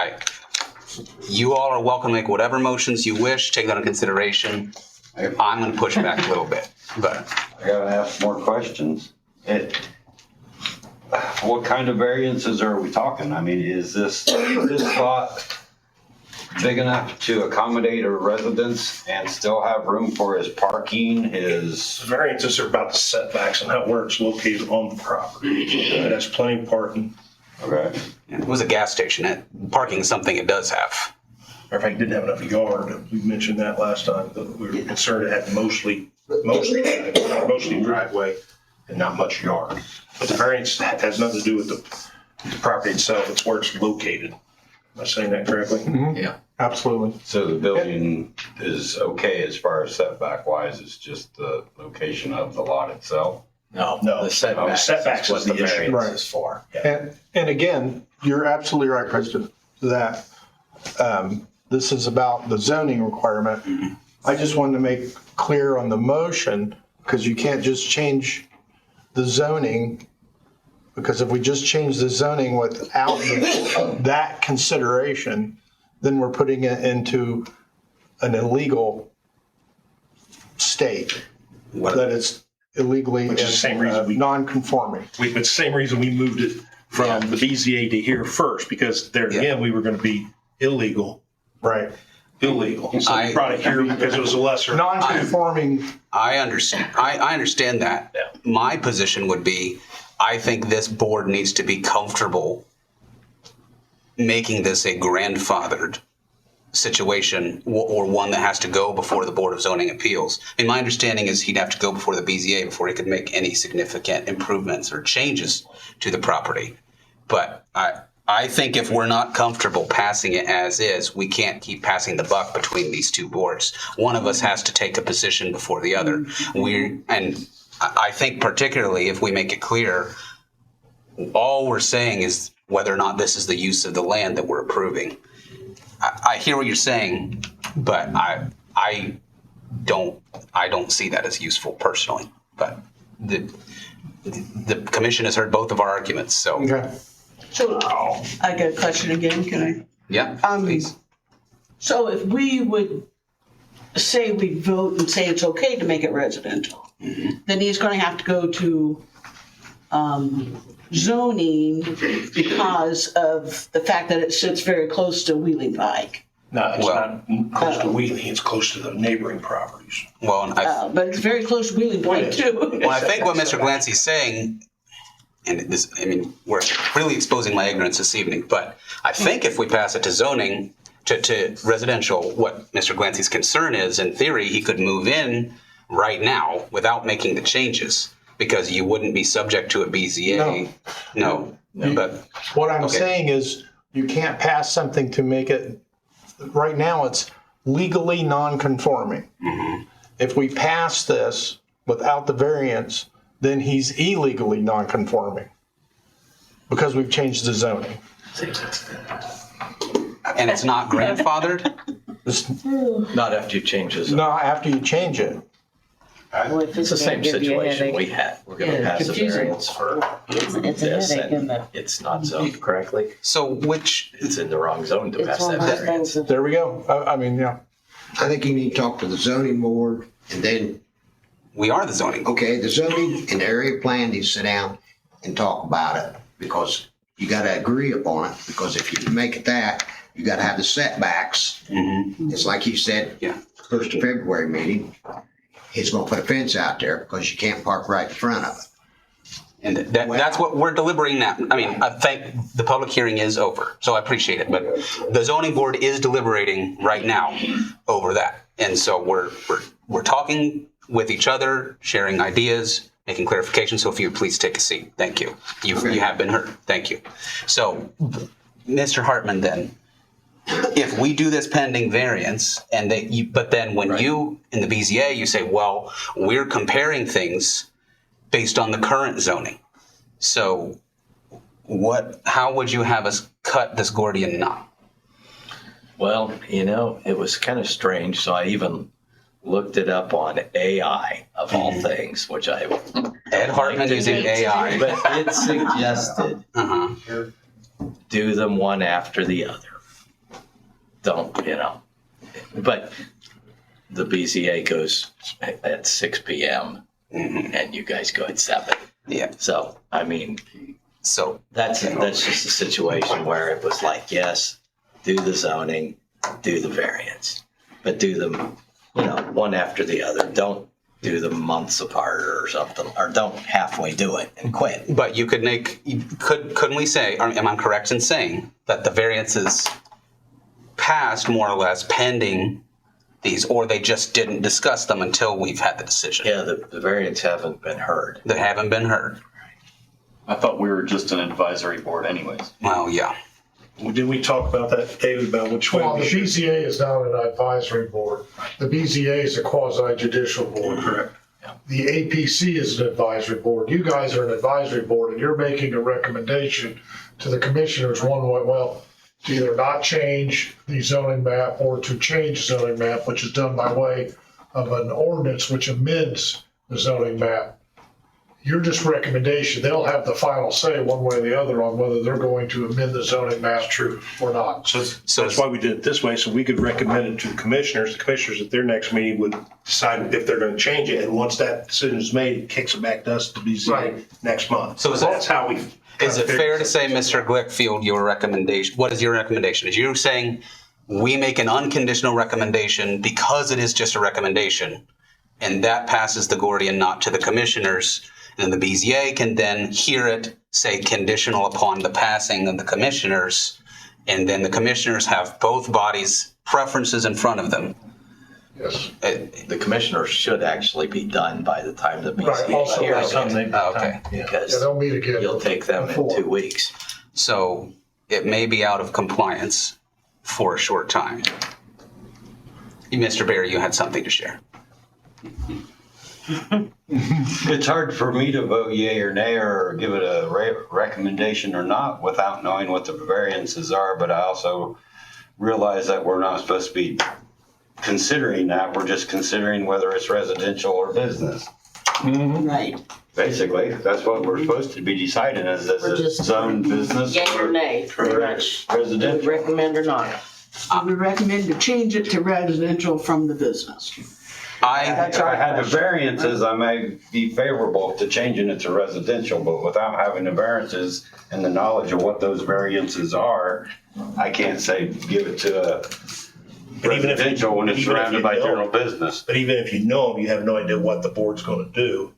you all are welcome to make whatever motions you wish, take that into consideration. I'm gonna push back a little bit, but. I gotta ask more questions. What kind of variances are we talking? I mean, is this lot big enough to accommodate a residence and still have room for his parking, his? Variances are about the setbacks and how where it's located on the property. It has plenty of parking. Okay. It was a gas station. Parking is something it does have. Matter of fact, it didn't have enough yard. We mentioned that last time. That we were concerned it had mostly driveway and not much yard. But the variance has nothing to do with the property itself. It's where it's located. Am I saying that correctly? Mm-hmm. Yeah. Absolutely. So the building is okay as far as setback wise, it's just the location of the lot itself? No, No. the setbacks Setbacks is what is the the issue. variance Right. is for. And again, you're absolutely right, President, that this is about the zoning requirement. I just wanted to make clear on the motion, because you can't just change the zoning, because if we just change the zoning without that consideration, then we're putting it into an illegal state, that it's illegally Which is the same reason non-conforming. It's the same reason we moved it from the BZA to here first, because there again, we were gonna be illegal. Right. Illegal. So we brought it here because it was a lesser. Non-conforming. I understand. I understand that. Yeah. My position would be, I think this board needs to be comfortable making this a grandfathered situation or one that has to go before the Board of Zoning Appeals. And my understanding is he'd have to go before the BZA before he could make any significant improvements or changes to the property. But I think if we're not comfortable passing it as is, we can't keep passing the buck between these two boards. One of us has to take a position before the other. And I think particularly if we make it clear, all we're saying is whether or not this is the use of the land that we're approving. I hear what you're saying, but I don't see that as useful personally. But the commission has heard both of our arguments, so. Okay. So I got a question again, can I? Yeah, please. So if we would say we vote and say it's okay to make it residential, then he's going to have to go to zoning because of the fact that it sits very close to Wheeling Pike. No, it's not close to Wheeling, it's close to the neighboring properties. Well, But it's very close to Wheeling Pike too. Well, I think what Mr. Glancy's saying, and this, I mean, we're really exposing my ignorance this evening, but I think if we pass it to zoning, to residential, what Mr. Glancy's concern is, in theory, he could move in right now without making the changes, because you wouldn't be subject to a BZA. No. But what I'm saying is you can't pass something to make it, right now it's legally non-conforming. If we pass this without the variance, then he's illegally non-conforming because we've changed the zoning. And it's not grandfathered? Not after you change this. No, after you change it. It's the same situation we had. We're gonna pass a confusing. variance for It's a this, headache, isn't and it? it's not zoned correctly. So It's in the wrong zone to It's pass one that of those variance. things. There we go. I mean, yeah. I think you need to talk to the zoning board and then We are the zoning board. Okay, the zoning and the area plan needs to sit down and talk about it, because you gotta agree upon it, because if you make it that, you gotta have the setbacks. It's like you said, Yeah. 1st of February meeting, he's gonna put a fence out there because you can't park right in front of it. And that's what we're deliberating now. I mean, I think the public hearing is over, so I appreciate it. But the zoning board is deliberating right now over that. And so we're talking with each other, sharing ideas, making clarifications. So if you would please take a seat. Thank you. You have been heard. Thank you. So, Mr. Hartman, then, if we do this pending variance, but then when you in the BZA you say, well, we're comparing things based on the current zoning. So how would you have us cut this Gordian knot? Well, it was kind of strange, so I even looked it up on AI, of all things, which I... Ed Hartman using AI. But it suggested do them one after the other. Don't, But the BZA goes at 6 p.m. and you guys go at 7. Yeah. So, that's just a situation where it was like, yes, do the zoning, do the variance, but do them, one after the other. Don't do them months apart or something, or don't halfway do it and quit. But you could couldn't we say, or am I correct in saying that the variances passed more or less pending these, or they just didn't discuss them until we've had the decision? Yeah, the variants haven't been heard. They haven't been heard. I thought we were just an advisory board anyways. Well, yeah. Did we talk about that, David, about which way? Well, the BZA is not an advisory board. The BZA is a quasi-judicial board. Correct. The APC is an advisory board. You guys are an advisory board, and you're making a recommendation to the commissioners one way, well, to either not change the zoning map or to change the zoning map, which is done by way of an ordinance which amends the zoning map. You're just recommendation. They'll have the final say one way or the other on whether they're going to amend the zoning map or not. So that's why we did it this way, so we could recommend it to the commissioners. The commissioners at their next meeting would decide if they're gonna change it, and once that decision is made, it kicks it back to us to BZA Right. next month. So that's how we. Is it fair to say, Mr. Glickfield, your recommendation, what is your recommendation? Is you saying we make an unconditional recommendation because it is just a recommendation, and that passes the Gordian knot to the commissioners, and the BZA can then hear it, say conditional upon the passing of the commissioners, and then the commissioners have both bodies' preferences in front of them. Yes. The commissioners should actually be done by the time the Right, BZA also, hears right. it. Okay. Because Yeah, they'll meet again. you'll take them in 2 weeks. So it may be out of compliance for a short time. Mr. Barry, you had something to share. It's hard for me to vote yea or nay or give it a recommendation or not without knowing what the variances are, but I also realize that we're not supposed to be considering that. We're just considering whether it's residential or business. Right. Basically, that's what we're supposed to be deciding, is this We're a just zone business Yay or nay, pretty much. residential? Recommend or not. We recommend to change it to residential from the business. If I had the variances, I may be favorable to changing it to residential, but without having the variances and the knowledge of what those variances are, I can't say give it to a residential when it's surrounded by general business. But even if you know them, you have no idea what the board's gonna do.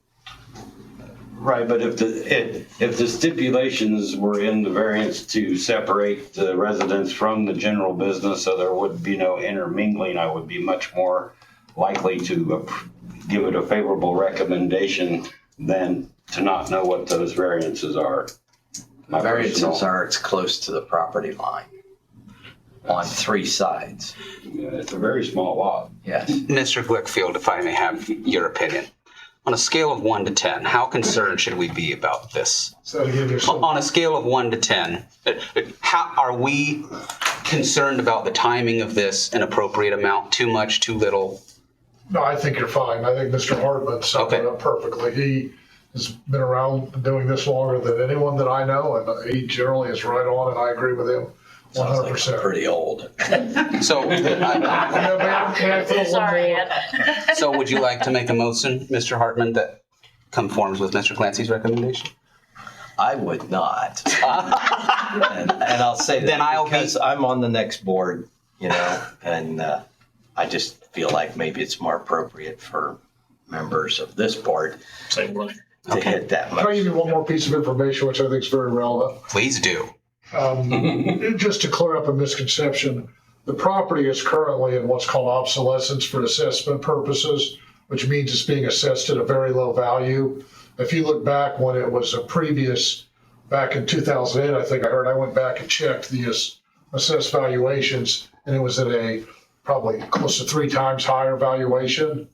Right, but if the stipulations were in the variance to separate the residents from the general business, so there would be no intermingling, I would be much more likely to give it a favorable recommendation than to not know what those variances are. The variances are it's close to the property line on 3 sides. Yeah, it's a very small lot. Yes. Mr. Glickfield, if I may have your opinion. On a scale of 1 to 10, how concerned should we be about this? So again, there's some, On a scale of 1 to 10, how are we concerned about the timing of this, an appropriate amount, too much, too little? no, I think you're fine. I think Mr. Hartman summed it up perfectly. He has been around doing this longer than anyone that I know, and he generally is right on, and I agree with him Sounds like I'm 100%. pretty old. So, Yeah, man, Sorry, Ed. So would you like to make a motion, Mr. Hartman, that conforms with Mr. Clancy's recommendation? I would not. And I'll say that Then I'll be- because I'm on the next board, and I just feel like maybe it's more appropriate for members of this board Same way. to hit that Can I much. give you one more piece of information, which I think is very relevant? Please do. Just to clear up a misconception, the property is currently in what's called obsolescence for assessment purposes, which means it's being assessed at a very low value. If you look back when it was back in 2008, I think I went back and checked the assessed valuations, and it was at a probably close to 3 times higher valuation.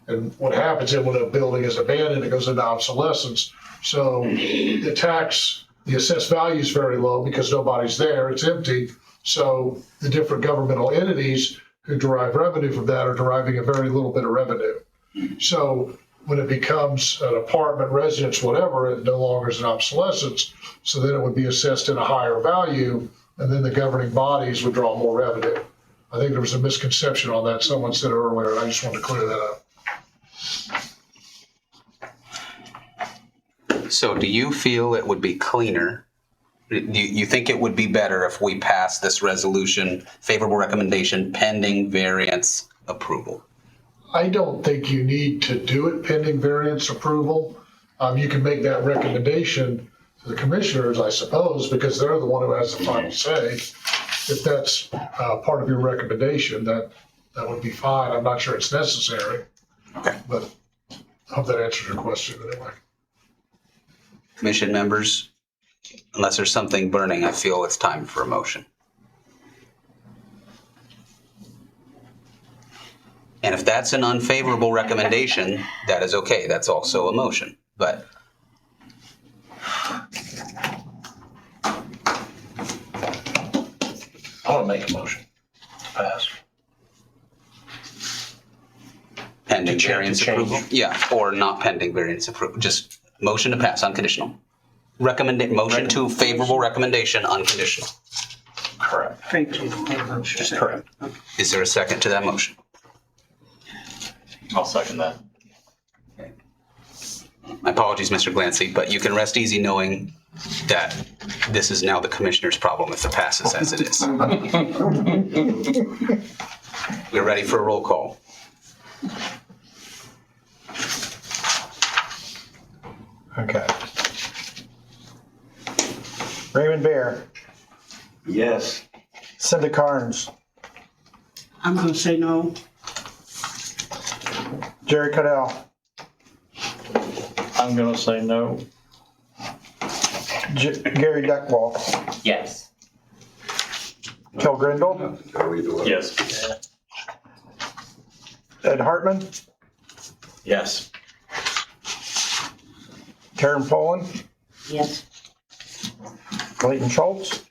And what happens is when a building is abandoned, it goes into obsolescence. So the assessed value is very low because nobody's there, it's empty. So the different governmental entities who derive revenue from that are deriving a very little bit of revenue. So when it becomes an apartment, residence, whatever, it no longer is an obsolescence. So then it would be assessed at a higher value, and then the governing bodies would draw more revenue. I think there was a misconception on that. Someone said earlier, and I just wanted to clear that up. So do you feel it would be cleaner? Do you think it would be better if we pass this resolution, favorable recommendation, pending variance approval? I don't think you need to do it pending variance approval. You can make that recommendation to the commissioners, I suppose, because they're the one who has the final say. If that's part of your recommendation, that would be fine. I'm not sure it's necessary. Okay. But I hope that answers your question anyway. Commission members, unless there's something burning, I feel it's time for a motion. And if that's an unfavorable recommendation, that is okay. That's also a motion. But I want to make a motion to pass. pending To variance change. approval? Yeah, or not pending variance approval. Just motion to pass, unconditional. Motion to favorable recommendation, unconditional. Correct. Just correct. Is there a second to that motion? I'll second that. My apologies, Mr. Glancy, but you can rest easy knowing that this is now the commissioner's problem if it passes as it is. We're ready for a roll call. Okay. Raymond Bear, Yes. Cindy Carnes, I'm gonna say no. Jerry Cadell, I'm gonna say no. Gary Duckwall, Yes. Kel Grindle, Yes. Ed Hartman, Yes. Karen Poland, Yes. Clayton Schultz.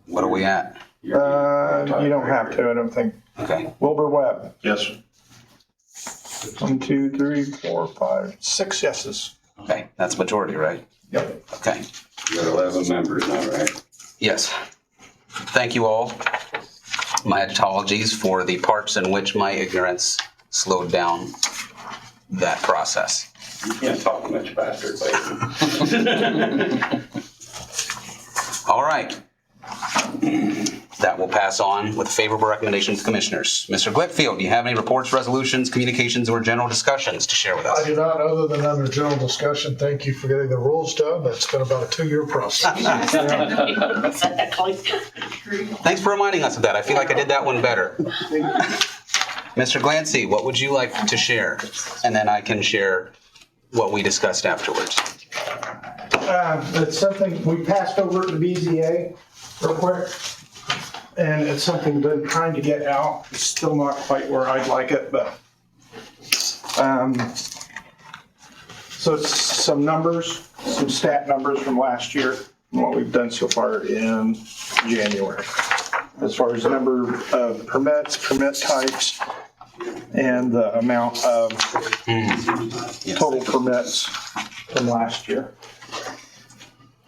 What are we at? You don't have to, I don't think. Okay. Wilbur Webb. Yes. 1, 2, 3, 4, 5, 6 yeses. Okay, that's majority, right? Yep. Okay. You got 11 members now, right? Yes. Thank you all. My apologies for the parts in which my ignorance slowed down that process. You can't talk much faster, Clayton. All right. That will pass on with favorable recommendations to commissioners. Mr. Glitfield, do you have any reports, resolutions, communications, or general discussions to share with I us? do not, other than under general discussion, thank you for getting the rules done. That's been about a 2-year process. Exactly. Thanks for reminding us of that. I feel like I did that one better. Mr. Glancy, what would you like to share? And then I can share what we discussed afterwards. It's something we passed over at the BZA real quick. And it's something we've been trying to get out. It's still not quite where I'd like it, but. So it's some numbers, some stat numbers from last year, and what we've done so far in January. As far as the number of permits, permit types, and the amount of total permits from last year.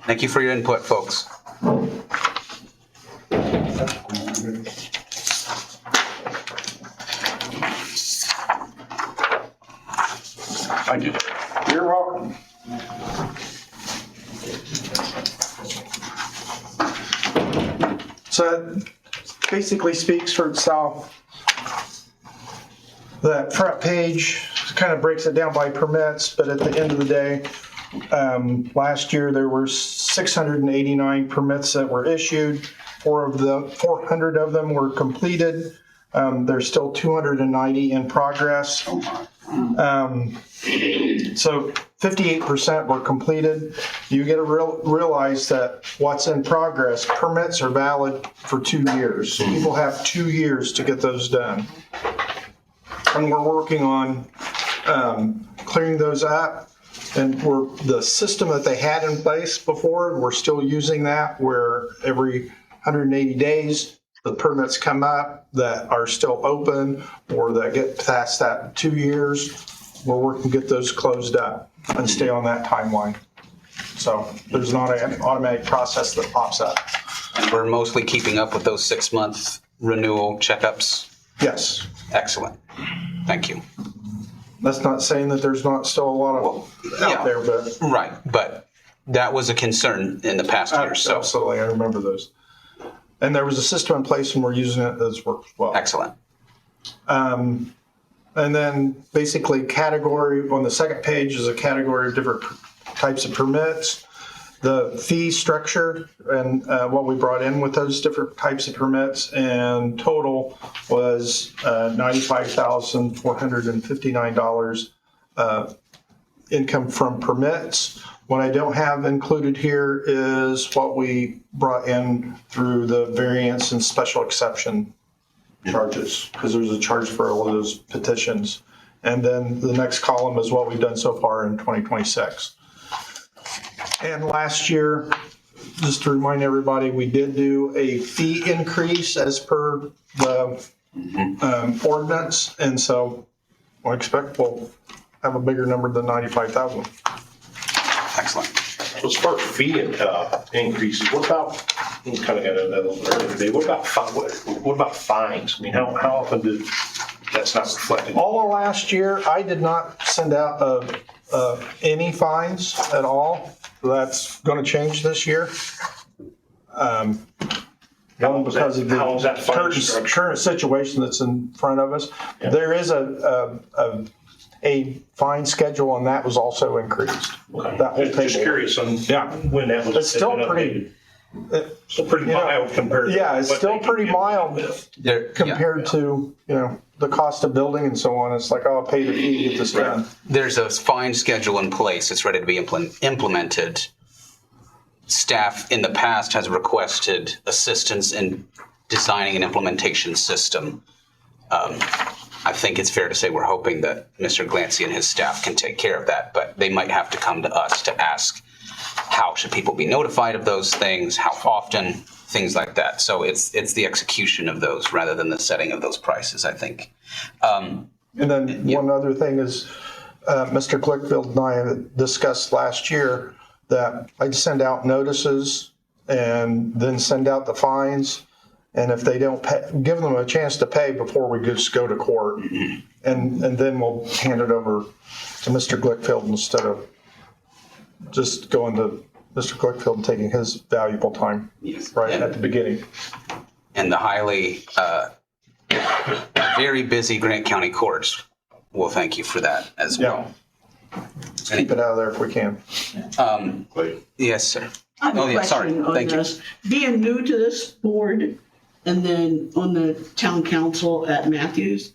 Thank you for your input, folks. I did it. You're welcome. So that basically speaks for itself. That front page kind of breaks it down by permits, but at the end of the day, last year there were 689 permits that were issued. 400 of them were completed. There's still 290 in progress. So 58% were completed. You get to realize that what's in progress, permits are valid for 2 years. People have 2 years to get those done. And we're working on clearing those up. And the system that they had in place before, we're still using that, where every 180 days, the permits come up that are still open or that get past that 2 years. We're working to get those closed up and stay on that timeline. So there's not an automatic process that pops up. And we're mostly keeping up with those 6-month renewal checkups? Yes. Excellent. Thank you. That's not saying that there's not still a lot of out there, but. Right, but that was a concern in the past year, so. Absolutely, I remember those. And there was a system in place and we're using it that's worked well. Excellent. And then basically category, on the second page is a category of different types of permits. The fee structure and what we brought in with those different types of permits, and total was $95,459 income from permits. What I don't have included here is what we brought in through the variance and special exception charges, because there's a charge for all of those petitions. And then the next column is what we've done so far in 2026. And last year, just to remind everybody, we did do a fee increase as per the ordinance. And so I expect we'll have a bigger number than 95,000. Excellent. So as far as fee increases, what about, kind of got another earlier today, what about fines? I mean, how often that's not reflected? All of last year, I did not send out any fines at all. That's going to change this year. One, because of the current situation that's in front of us. Yeah. There is a fine schedule, and that was also increased. Okay. That whole just curious on when that was. It's still pretty mild compared. Yeah, it's still pretty mild compared to the cost of building and so on. It's like, oh, I'll pay the fee to get this done. There's a fine schedule in place. It's ready to be implemented. Staff in the past has requested assistance in designing an implementation system. I think it's fair to say we're hoping that Mr. Glancy and his staff can take care of that, but they might have to come to us to ask how should people be notified of those things, how often, things like that. So it's the execution of those rather than the setting of those prices, I think. And then one other thing is, Mr. Glickfield and I have discussed last year that I'd send out notices and then send out the fines. And if they don't pay, give them a chance to pay before we just go to court. And then we'll hand it over to Mr. Glickfield instead of just going to Mr. Glickfield and taking his valuable time at the beginning. And the highly, very busy Grant County courts will thank you for that as well. Let's keep it out of there if we can. Yes, sir. I have a question on this. Being new to this board and then on the town council at Matthews,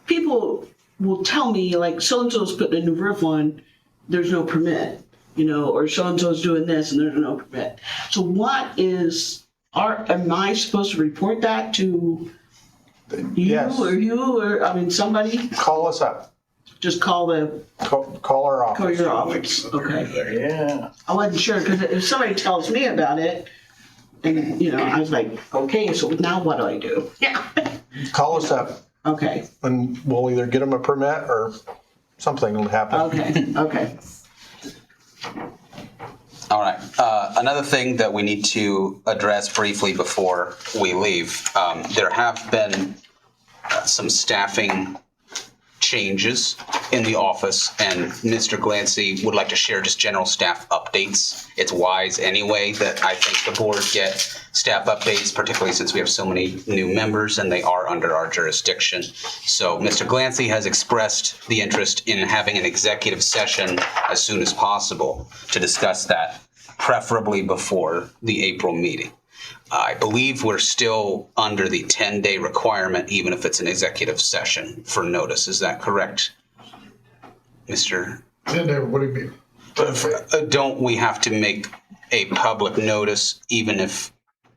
people will tell me like so-and-so's putting a new roof on, there's no permit, or so-and-so's doing this and there's no permit. So am I supposed to report that to you or somebody? Call us up. Just call our office. Call your office. Okay. Yeah. I wasn't sure because if somebody tells me about it, and I was like, okay, so now what do I do? Yeah. Call us up. Okay. And we'll either get them a permit or something will happen. Okay. All right. Another thing that we need to address briefly before we leave, there have been some staffing changes in the office, and Mr. Glancy would like to share just general staff updates. It's wise anyway that I think the board get staff updates, particularly since we have so many new members and they are under our jurisdiction. So Mr. Glancy has expressed the interest in having an executive session as soon as possible to discuss that, preferably before the April meeting. I believe we're still under the 10-day requirement, even if it's an executive session for notice. Is that correct, Mr.? 10 day, what do you mean? Don't we have to make a public notice, even if?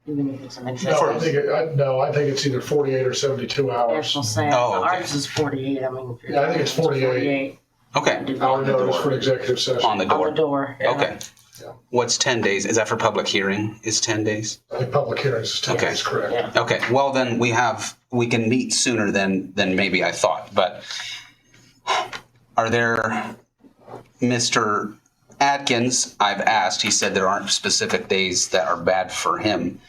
Even if it's an No, executive. I think it's either 48 or 72 hours. National saying, Oh, okay. ours is 48, I mean. if you're- Yeah, I think it's 48. Okay, Hour notice for an executive session. on the On the door. door. yeah. Okay. What's 10 days? Is that for public hearing? Is 10 days? I think public hearings is 10 Okay. days, correct. Yeah. Okay, well then we can meet sooner than maybe I thought, but are there, Mr. Atkins, I've asked, he said there aren't specific days that are bad for him.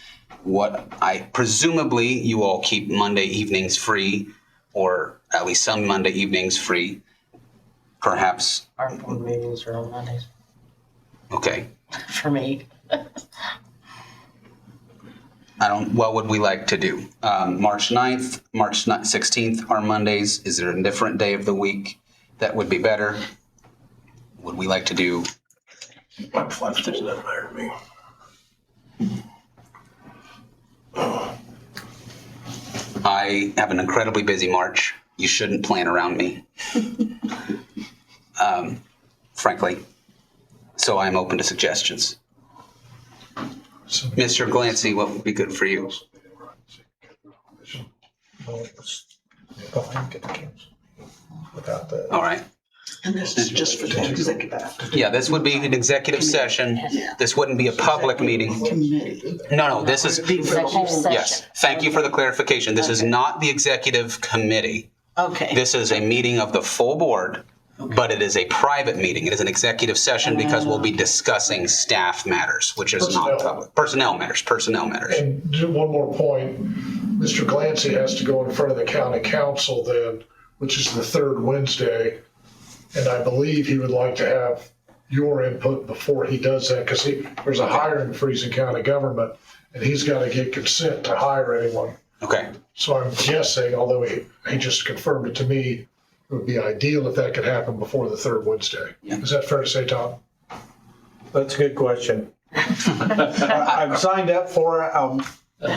Presumably you all keep Monday evenings free, or at least some Monday evenings free, perhaps, Our board meetings are on Mondays, okay. for me. What would we like to do? March 9th, March 16th are Mondays. Is there a different day of the week that would be better? Would we like to do? Doesn't matter to me. I have an incredibly busy March. You shouldn't plan around me. Frankly. So I'm open to suggestions. Mr. Glancy, what would be good for you? Without the. All right. And this is just for the executive Yeah, this would be an executive session. This wouldn't be a public meeting. committee. No, this is, The executive session. yes, thank you for the clarification. This is not the executive committee. Okay. This is a meeting of the full board, but it is a private meeting. It is an executive session because we'll be discussing staff matters, which is not public. Personnel matters. And one more point, Mr. Glancy has to go in front of the county council then, which is the third Wednesday. And I believe he would like to have your input before he does that, because there's a hiring freeze in county government, and he's got to get consent to hire anyone. Okay. So I'm guessing, although he just confirmed it to me, it would be ideal if that could happen before the third Wednesday. Is that fair to say, Tom? That's a good question. I've signed up for it. I'll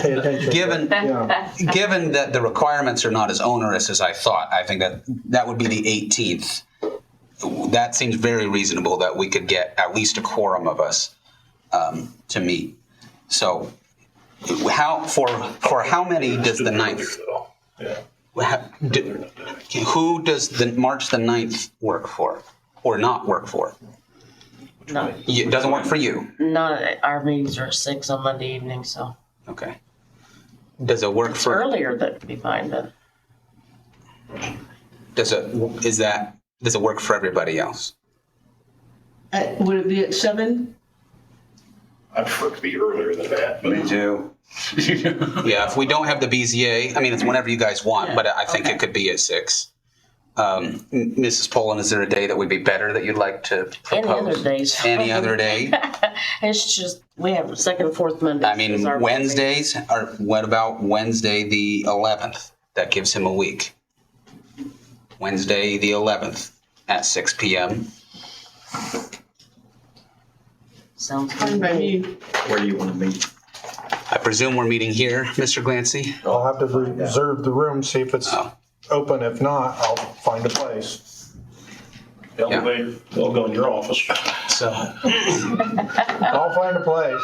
pay attention. Given that the requirements are not as onerous as I thought, I think that would be the 18th. That seems very reasonable that we could get at least a quorum of us to meet. So, for how many does the 9th? Who does the March the 9th work for, or not work for? No, It doesn't work for you. no, our meetings are at 6 on Monday evening, so. Okay. Does it work for? Earlier, that would be fine, but. Does it work for everybody else? Would it be at 7? I'd prefer it to be earlier than that. Me too. Yeah, if we don't have the BZA, I mean, it's whenever you guys want, but I think it could be at 6. Mrs. Poland, is there a day that would be better that you'd like to propose? Any other days. Any other day? It's just, we have second and fourth Mondays. I mean, is our Wednesdays, or what about Wednesday the 11th? That gives him a week. Wednesday the 11th at 6 p.m. Sounds Fine good. by to me. me. Where do you want to meet? I presume we're meeting here, Mr. Glancy? I'll have to reserve the room, see if it's Oh. open. If not, I'll find a place. Elevator, they'll go in your office. So, I'll find a place.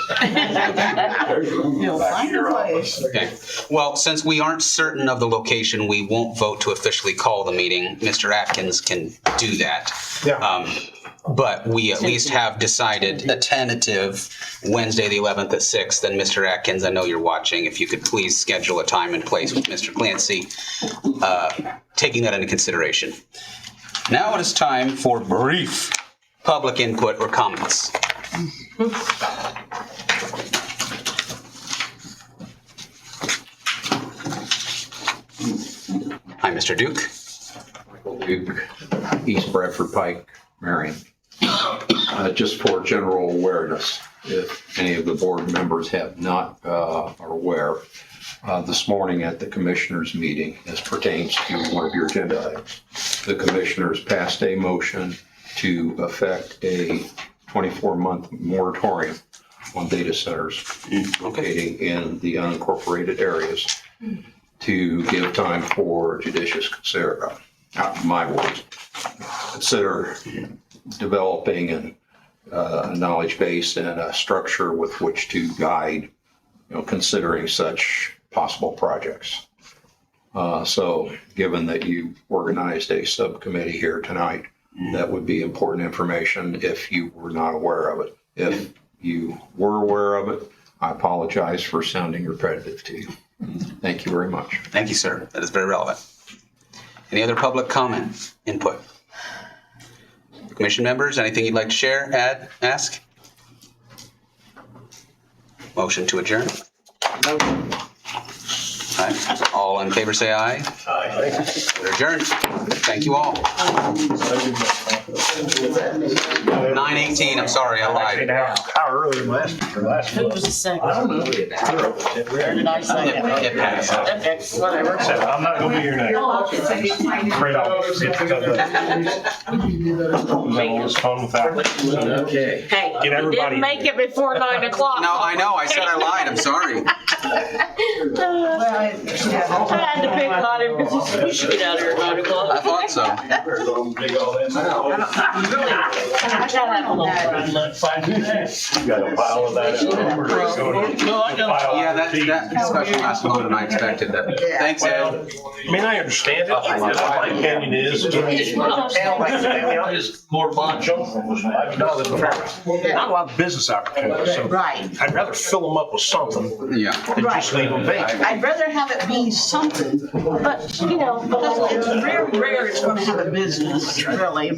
You'll find a place. okay. Well, since we aren't certain of the location, we won't vote to officially call the meeting. Mr. Atkins can do that. Yeah. But we at least have decided a tentative Wednesday the 11th at 6. Then Mr. Atkins, I know you're watching. If you could please schedule a time and place with Mr. Clancy, taking that into consideration. Now it is time for brief public input or comments. Hi, Mr. Duke. Duke, East Bradford Pike, Marion. Just for general awareness, if any of the board members have not, are aware, this morning at the commissioners meeting, as pertains to one of your agenda items, the commissioners passed a motion to effect a 24-month moratorium on data centers locating in the unincorporated areas to give time for judicious consider, my words, consider developing a knowledge base and a structure with which to guide, considering such possible projects. So given that you organized a subcommittee here tonight, that would be important information if you were not aware of it. If you were aware of it, I apologize for sounding repetitive to you. Thank you very much. Thank you, sir. That is very relevant. Any other public comment, input? Commission members, anything you'd like to share, add, ask? Motion to adjourn? All right. All in favor say aye. Aye. We're adjourned. Thank you all. 9:18, I'm sorry, I lied. How early last? Who was the second? I don't know. Or did I say that? It passed. Okay, whatever. I'm not gonna be here next. Afraid I'll get to all this fun without. Okay. Hey, Get you everybody- didn't make it before 9 o'clock. No, I know, I said I lied, I'm sorry. I had to pick on him because we should get out of here at 9 o'clock. I thought so. I gotta have a little fun. You got a pile of that. Yeah, that discussion lasted longer than I expected. Thanks, Ed. I mean, I understand it. My opinion is. More macho. Not a lot of business opportunities, so Right. I'd rather fill them up with something Yeah. than just leave them vacant. I'd rather have it be something, but, because it's rare it's gonna have a business, really.